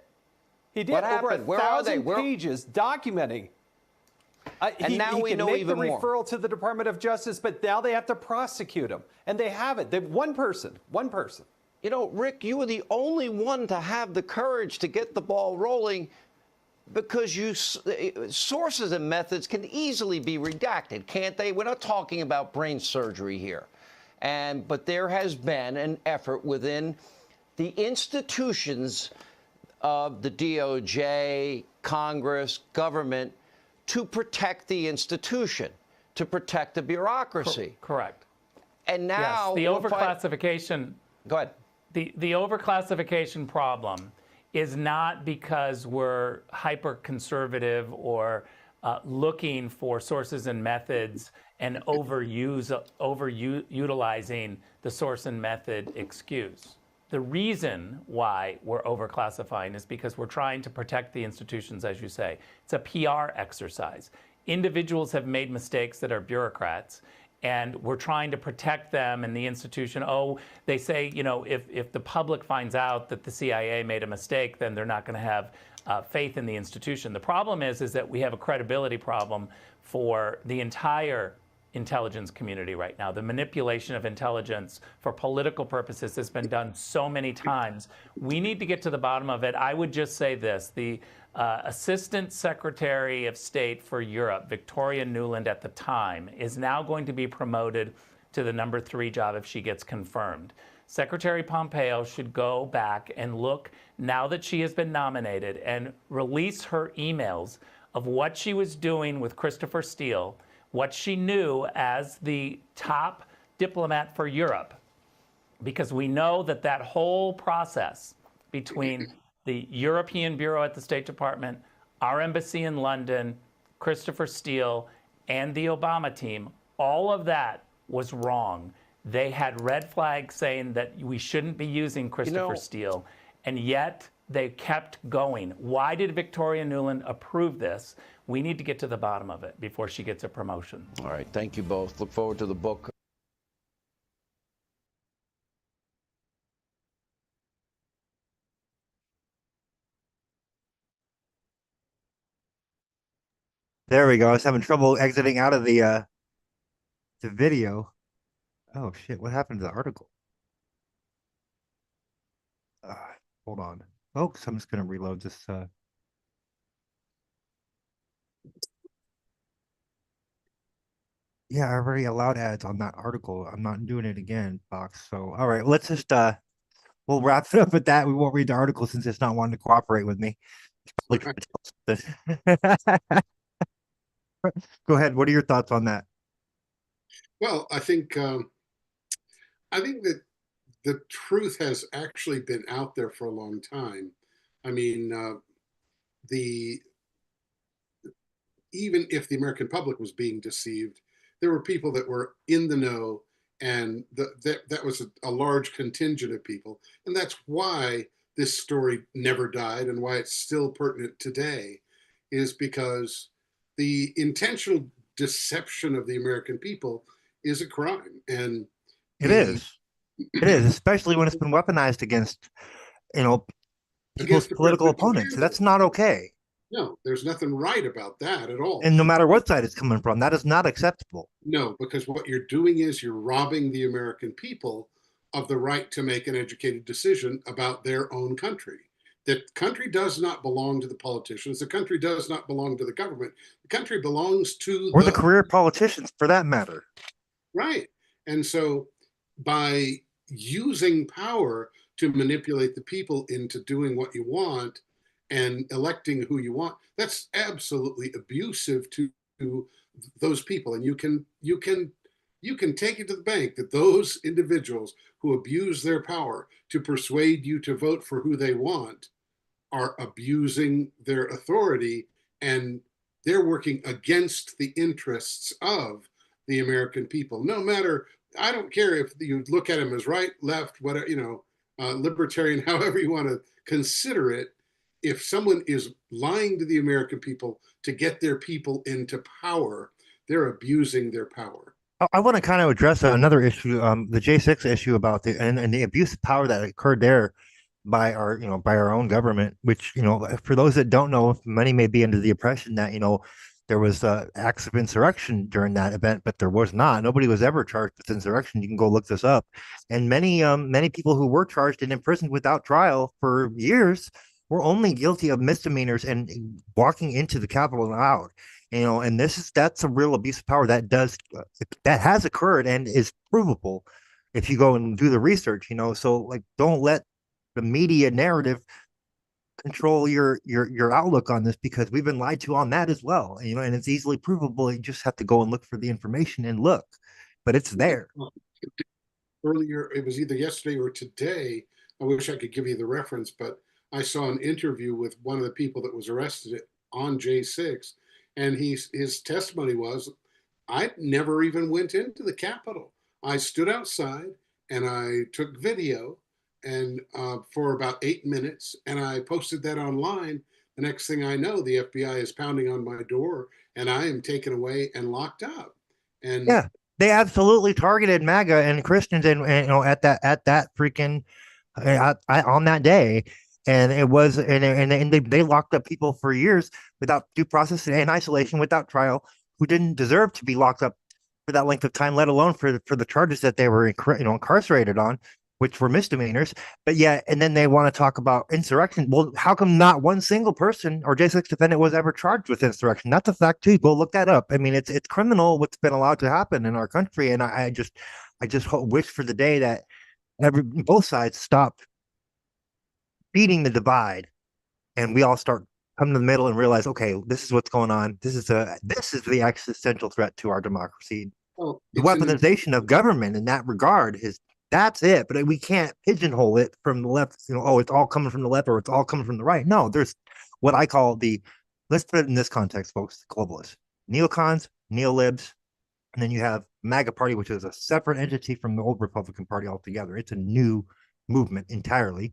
He did. What Over happened? Where are they? 1,000 pages documenting. And now we know even more. He can make the referral to the Department of Justice, but now they have to prosecute him. And they haven't. They've one person. You know, Rick, you were the only one to have the courage to get the ball rolling, because sources and methods can easily be redacted, can't they? We're not talking about brain surgery here. But there has been an effort within the institutions of the DOJ, Congress, government, to protect the institution, to protect the bureaucracy. Correct. And now yes, the overclassification. Go ahead. The overclassification problem is not because we're hyper-conservative or looking for sources and methods and overutilizing the source and method excuse. The reason why we're overclassifying is because we're trying to protect the institutions, as you say. It's a PR exercise. Individuals have made mistakes that are bureaucrats, and we're trying to protect them and the institution. Oh, they say, you know, if the public finds out that the CIA made a mistake, then they're not going to have faith in the institution. The problem is that we have a credibility problem for the entire intelligence community right now. The manipulation of intelligence for political purposes has been done so many times. We need to get to the bottom of it. I would just say this. The Assistant Secretary of State for Europe, Victoria Nuland at the time, is now going to be promoted to the number 3 job if she gets confirmed. Secretary Pompeo should go back and look, now that she has been nominated, and release her emails of what she was doing with Christopher Steele, what she knew as the top diplomat for Europe, because we know that that whole process between the European Bureau at the State Department, our embassy in London, Christopher Steele, and the Obama team, all of that was wrong. They had red flags saying that we shouldn't be using Christopher Steele, and yet they kept going. Why did Victoria Nuland approve this? We need to get to the bottom of it before she gets a promotion. All right. Thank you both. Look forward to the book. There we go. I was having trouble exiting out of the video. Oh shit! What happened to the article? Hold on, folks. I'm just gonna reload this. Yeah, I already allowed ads on that article. I'm not doing it again, Fox. So, all right, let's just we'll wrap it up at that. We won't read the article since it's not wanting to cooperate with me. Go ahead. What are your thoughts on that? Well, I think that the truth has actually been out there for a long time. I mean, even if the American public was being deceived, there were people that were in the know, and that was a large contingent of people. And that's why this story never died and why it's still pertinent today, is because the intentional deception of the American people is a crime. And it is, especially when it's been weaponized against, people's the political presidential opponents. candidate. That's not okay. No, there's nothing right about that at all. And no matter what side it's coming from, that is not acceptable. No, because what you're doing is you're robbing the American people of the right to make an educated decision about their own country. The country does not belong to the politicians. The country does not belong to the government. The country belongs to Or the career politicians, for that matter. Right. And so by using power to manipulate the people into doing what you want and electing who you want, that's absolutely abusive to those people. And you can take it to the bank that those individuals who abuse their power to persuade you to vote for who they want are abusing their authority, and they're working against the interests of the American people. No matter, I don't care if you look at them as right, left, whatever, libertarian, however you want to consider it. If someone is lying to the American people to get their people into power, they're abusing their power. I want to kind of address another issue, the J6 issue about and the abuse of power that occurred there by our own government, which, for those that don't know, many may be under the impression that, there was acts of insurrection during that event, but there was not. Nobody was ever charged with insurrection. You can go look this up. And many people who were charged and imprisoned without trial for years were only guilty of misdemeanors and walking into the Capitol and out. And that's a real abuse of power that has occurred and is provable if you go and do the research. So like, don't let the media narrative control your outlook on this, because we've been lied to on that as well. And it's easily provable. You just have to go and look for the information and look, but it's there. Earlier, it was either yesterday or today. I wish I could give you the reference, but I saw an interview with one of the people that was arrested on J6, and his testimony was, I never even went into the Capitol. I stood outside and I took video and for about 8 minutes, and I posted that online. The next thing I know, the FBI is pounding on my door, and I am taken away and locked up. And yeah, they absolutely targeted MAGA and Christians, and at that freaking on that day, and it was and they locked up people for years without due process and in isolation without trial, who didn't deserve to be locked up for that length of time, let alone for the charges that they were incarcerated on, which were misdemeanors. But yeah, and then they want to talk about insurrection. Well, how come not one single person or J6 defendant was ever charged with insurrection? That's a fact too. Go look that up. I mean, it's criminal what's been allowed to happen in our country, and I just wish for the day that both sides stop feeding the divide, and we all start coming to the middle and realize, okay, this is what's going on. This is the existential threat to our democracy. well, The it's an- weaponization of government in that regard that's it. But we can't pigeonhole it from the left. It's all coming from the left or it's all coming from the right. No, there's what I call let's put it in this context, folks, the globalists, neocons, neolibs, and then you have MAGA party, which is a separate entity from the old Republican Party altogether. It's a new movement entirely.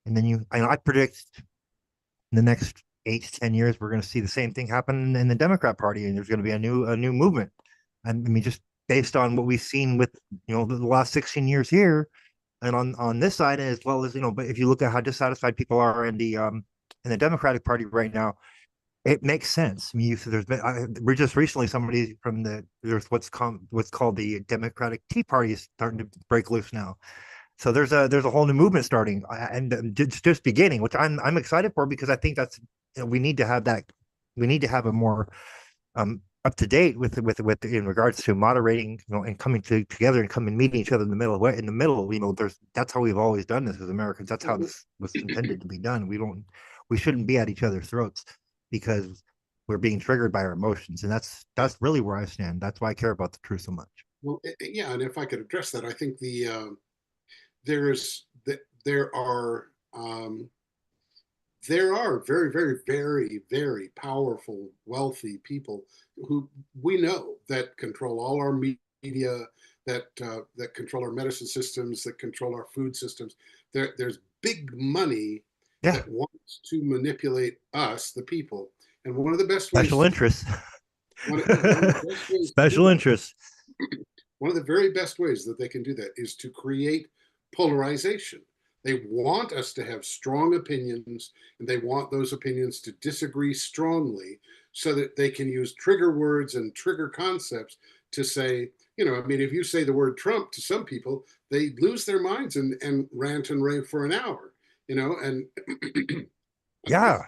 And then I predict in the next 8 to 10 years, we're going to see the same thing happen in the Democrat Party, and there's going to be a new movement. I mean, just based on what we've seen with the last 16 years here, and on this side, as well as but if you look at how dissatisfied people are in the Democratic Party right now, it makes sense. I mean, we're just recently somebody from there's what's called the Democratic Tea Party is starting to break loose now. So there's a whole new movement starting, and it's just beginning, which I'm excited for, because I think that's we need to have that. We need to have a more up to date with in regards to moderating, and coming together and coming meeting each other in the middle. In the middle, that's how we've always done this as Americans. That's how this was intended to be done. We shouldn't be at each other's throats because we're being triggered by our emotions, and that's really where I stand. That's why I care about the truth so much. Well, yeah, and if I could address that, I think there are very, very, very, very powerful, wealthy people who we know that control all our media, that control our medicine systems, that control our food systems. There's big money that wants to manipulate us, the people, and one of the best ways. Special interests. One of the very best ways that they can do that is to create polarization. They want us to have strong opinions, and they want those opinions to disagree strongly so that they can use trigger words and trigger concepts to say, I mean, if you say the word Trump to some people, they lose their minds and rant and rave for an hour, and Yeah.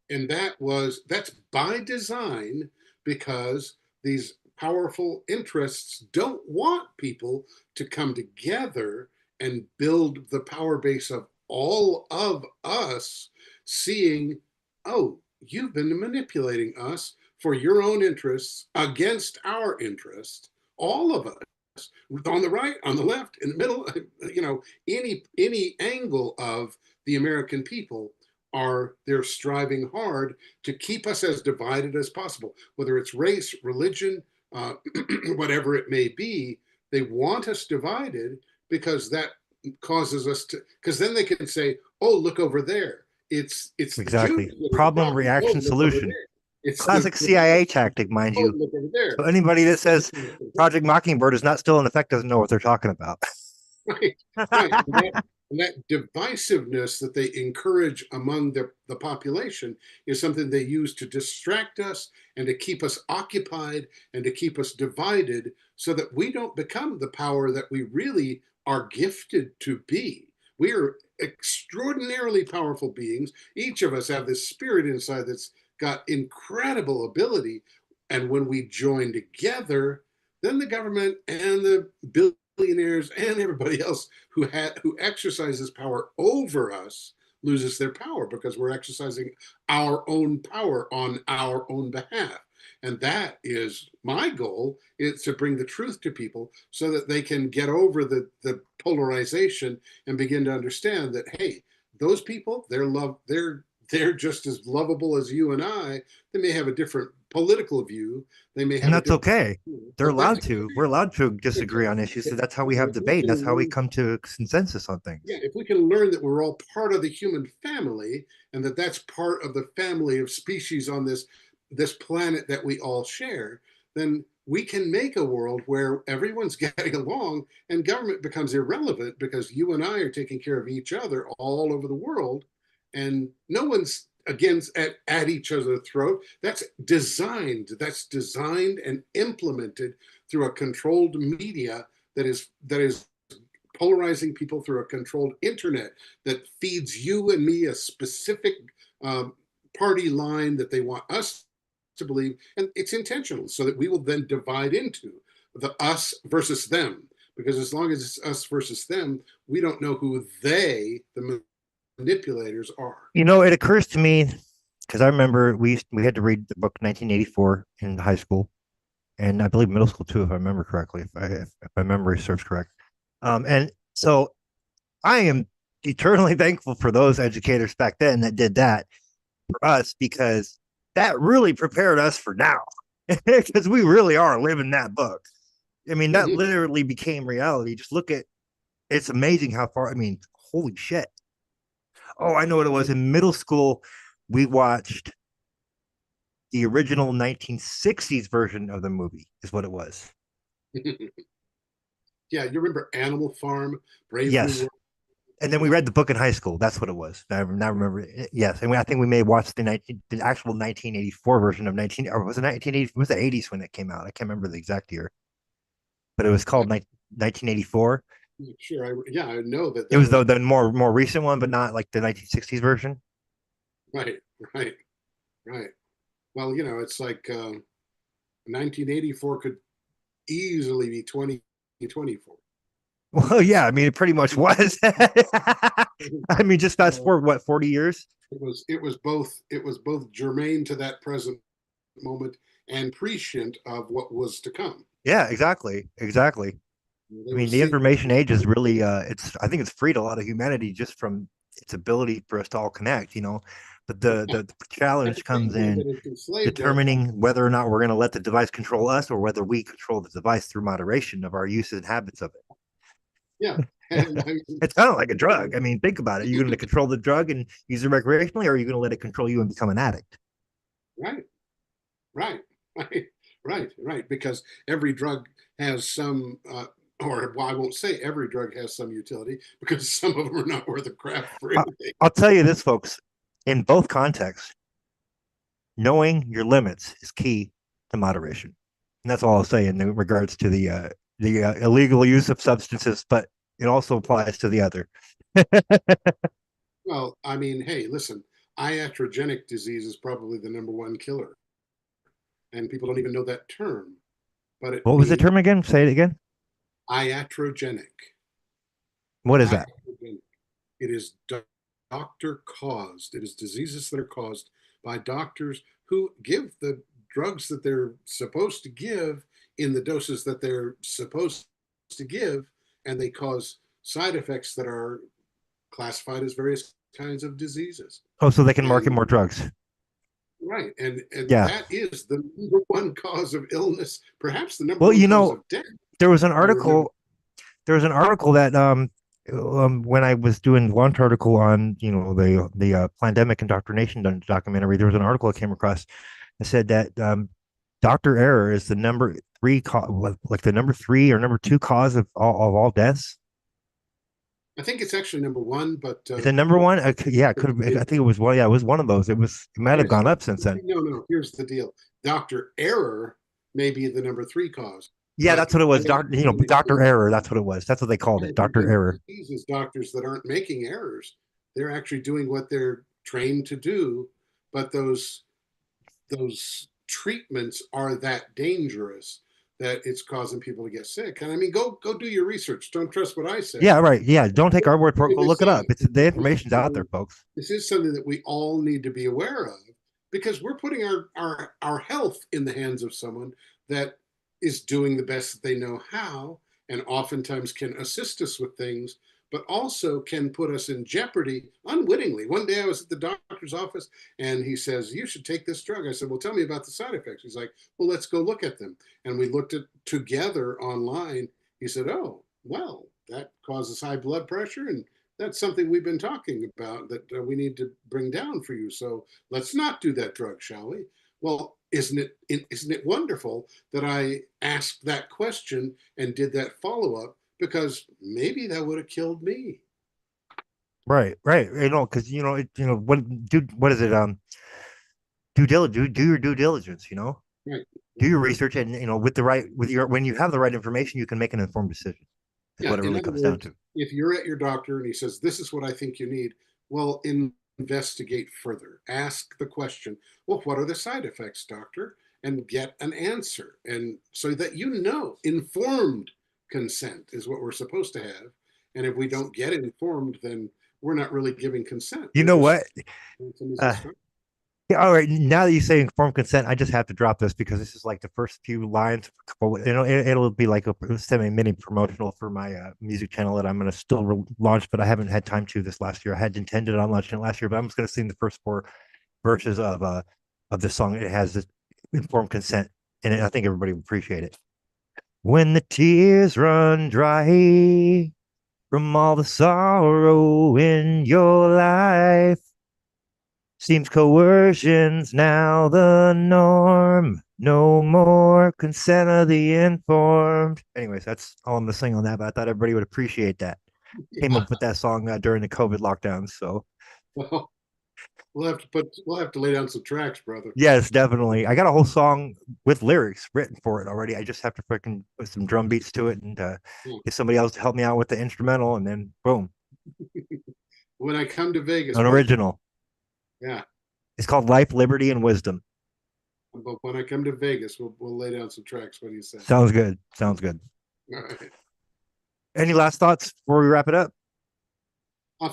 and that's by design, because these powerful interests don't want people to come together and build the power base of all of us, seeing, oh, you've been manipulating us for your own interests against our interests, all of us, on the right, on the left, in the middle, any angle of the American people. They're striving hard to keep us as divided as possible, whether it's race, religion, whatever it may be. They want us divided because that causes us to, because then they can say, oh, look over there. It's Exactly. the Jews. Problem, Oh, reaction, look over solution. there. It's Classic CIA tactic, mind you. look over there. So anybody that says Project Mockingbird is not still in effect doesn't know what they're talking about. Right. And that divisiveness that they encourage among the population is something they use to distract us and to keep us occupied and to keep us divided, so that we don't become the power that we really are gifted to be. We are extraordinarily powerful beings. Each of us have this spirit inside that's got incredible ability. And when we join together, then the government and the billionaires and everybody else who exercises power over us loses their power, because we're exercising our own power on our own behalf. And that is my goal, is to bring the truth to people so that they can get over the polarization and begin to understand that, hey, those people, they're just as lovable as you and I. They may have a different political view. They may have, and that's okay. They're allowed to. We're allowed to disagree on issues. So that's how we have debate. That's how we come to consensus on things. Yeah, if we can learn that we're all part of the human family, and that that's part of the family of species on this planet that we all share, then we can make a world where everyone's getting along and government becomes irrelevant, because you and I are taking care of each other all over the world, and no one's at each other's throat. That's designed and implemented through a controlled media that is polarizing people, through a controlled internet that feeds you and me a specific party line that they want us to believe, and it's intentional, so that we will then divide into the us versus them, because as long as it's us versus them, we don't know who the manipulators are. It occurs to me, because I remember we had to read the book 1984 in high school, and I believe middle school too, if I remember correctly, if my memory serves correct. And so I am eternally thankful for those educators back then that did that for us, because that really prepared us for now, because we really are living that book. I mean, that literally became reality. Just look at, it's amazing how far, holy shit. Oh, I know what it was. In middle school, we watched the original 1960s version of the movie, is what it was. Yeah, you remember Animal Farm? Brave Yes. New World? And then we read the book in high school. That's what it was. I now remember it. Yes. And I think we may have watched the actual 1984 version of or was it 1980? It was the 80s when it came out. I can't remember the exact year, but it was called 1984. Sure. I know that. It was the more recent one, but not like the 1960s version. Right. Well, it's like 1984 could easily be 2024. Well, yeah, it pretty much was. Just fast forward, what, 40 years? It was both germane to that present moment and prescient of what was to come. Yeah, exactly. The information age is really I think it's freed a lot of humanity just from its ability for us to all connect, but the challenge comes in determining whether or not we're going to let the device control us, or whether we control the device through moderation of our use and habits of it. Yeah. It's kind of like a drug. Think about it. You're going to control the drug and use it recreationally, or are you going to let it control you and become an addict? Right. Because every drug has some or well, I won't say every drug has some utility because some of them are not worth a crap for I- anything. I'll tell you this, folks. In both contexts, knowing your limits is key to moderation, and that's all I'll say in regards to the illegal use of substances. But it also applies to the other. Well, I mean, hey, listen, iatrogenic disease is probably the #1 killer, and people don't even know that term. But it What was the means term again? Say it again. iatrogenic. What is that? Iatrogenic. It is doctor caused. It is diseases that are caused by doctors who give the drugs that they're supposed to give in the doses that they're supposed to give, and they cause side effects that are classified as various kinds of diseases. Oh, so they can market And more drugs. right, and Yeah. that is the #1 cause of illness, perhaps the Well, #1 cause of death. there was an I remember. article that when I was doing the launch article on the pandemic indoctrination documentary, there was an article I came across that said that Dr. Error is the #3 like the #3 or #2 cause of all deaths. I think it's actually #1, but Is it #1? Yeah, it could have. I think it was one. Yeah, it was one of those. It might have gone up since then. No. Here's the deal: Dr. Error may be the #3 cause. Yeah, that's what it was. But Dr. Error. That's what it was. That's what they called it. Dr. Error. These doctors that aren't making errors. They're actually doing what they're trained to do, but those treatments are that dangerous that it's causing people to get sick. And I mean, go do your research. Don't trust what I say. Yeah, right. Yeah, don't take our word for it. Go look it up. The information's out there, folks. This is something that we all need to be aware of because we're putting our health in the hands of someone that is doing the best that they know how, and oftentimes can assist us with things, but also can put us in jeopardy unwittingly. One day I was at the doctor's office and he says, "You should take this drug." I said, "Well, tell me about the side effects." He's like, "Well, let's go look at them." And we looked at together online. He said, "Oh, well, that causes high blood pressure, and that's something we've been talking about that we need to bring down for you. So let's not do that drug, shall we?" Well, isn't it wonderful that I asked that question and did that follow-up, because maybe that would have killed me. Right. Because what is it? Do your due diligence. Right. Do your research, and when you have the right information, you can make an informed decision. Is what it really comes down to. If you're at your doctor and he says, "This is what I think you need," well, investigate further. Ask the question, "Well, what are the side effects, doctor?" And get an answer. And so that informed consent is what we're supposed to have. And if we don't get informed, then we're not really giving consent. You know what? Yeah, all right. Now that you say informed consent, I just have to drop this because this is like the first few lines. It'll be like a semi-mini promotional for my music channel that I'm going to still launch, but I haven't had time to this last year. I had intended on launching it last year, but I'm just going to sing the first 4 verses of this song. It has this informed consent, and I think everybody will appreciate it. When the tears run dry from all the sorrow in your life, seems coercion's now the norm. No more consent of the informed. Anyways, that's all I'm gonna sing on that, but I thought everybody would appreciate that. Came up with that song during the COVID lockdown, so. Well, we'll have to lay down some tracks, brother. Yes, definitely. I got a whole song with lyrics written for it already. I just have to freaking put some drum beats to it and get somebody else to help me out with the instrumental, and then boom. When I come to Vegas, An original. Yeah. It's called Life, Liberty, and Wisdom. But when I come to Vegas, we'll lay down some tracks. What do you say? Sounds good. Sounds good. All right. Any last thoughts before we wrap it up?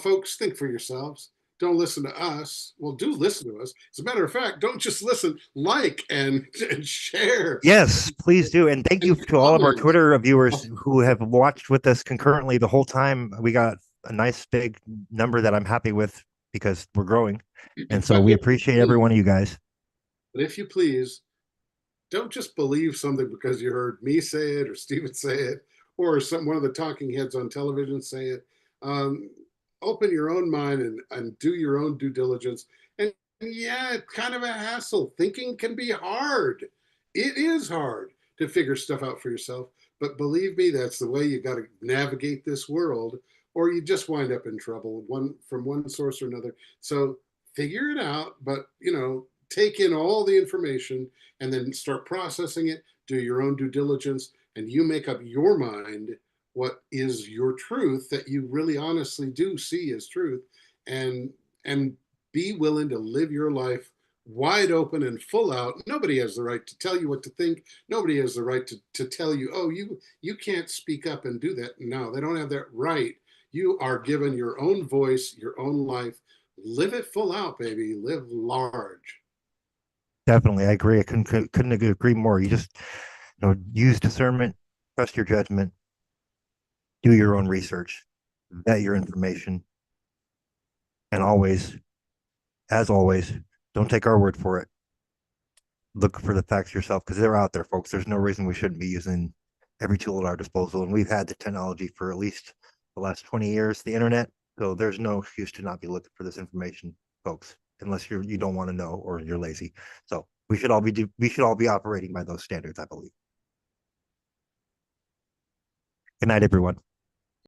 Folks, think for yourselves. Don't listen to us. Well, do listen to us. As a matter of fact, don't just listen, like and share. Yes, please do. And thank you to all of our Twitter viewers who have watched with us concurrently the whole time. We got a nice big number that I'm happy with because we're growing. And so we appreciate every one of you guys. But if you please, don't just believe something because you heard me say it or Steven say it or one of the talking heads on television say it. Open your own mind and do your own due diligence. And yeah, it's kind of a hassle. Thinking can be hard. It is hard to figure stuff out for yourself, But believe me, that's the way you got to navigate this world, or you just wind up in trouble from one source or another. So figure it out, but take in all the information and then start processing it, do your own due diligence, and you make up your mind what is your truth that you really honestly do see as truth, and be willing to live your life wide open and full out. Nobody has the right to tell you what to think. Nobody has the right to tell you, oh, you can't speak up and do that. No, they don't have that right. You are given your own voice, your own life. Live it full out, baby. Live large. Definitely, I agree. I couldn't agree more. You just use discernment, trust your judgment, do your own research, vet your information, and always, as always, don't take our word for it. Look for the facts yourself, because they're out there, folks. There's no reason we shouldn't be using every tool at our disposal, and we've had the technology for at least the last 20 years, the internet. So there's no excuse to not be looking for this information, folks, unless you don't want to know or you're lazy. So we should all be operating by those standards, I believe. Good night, everyone.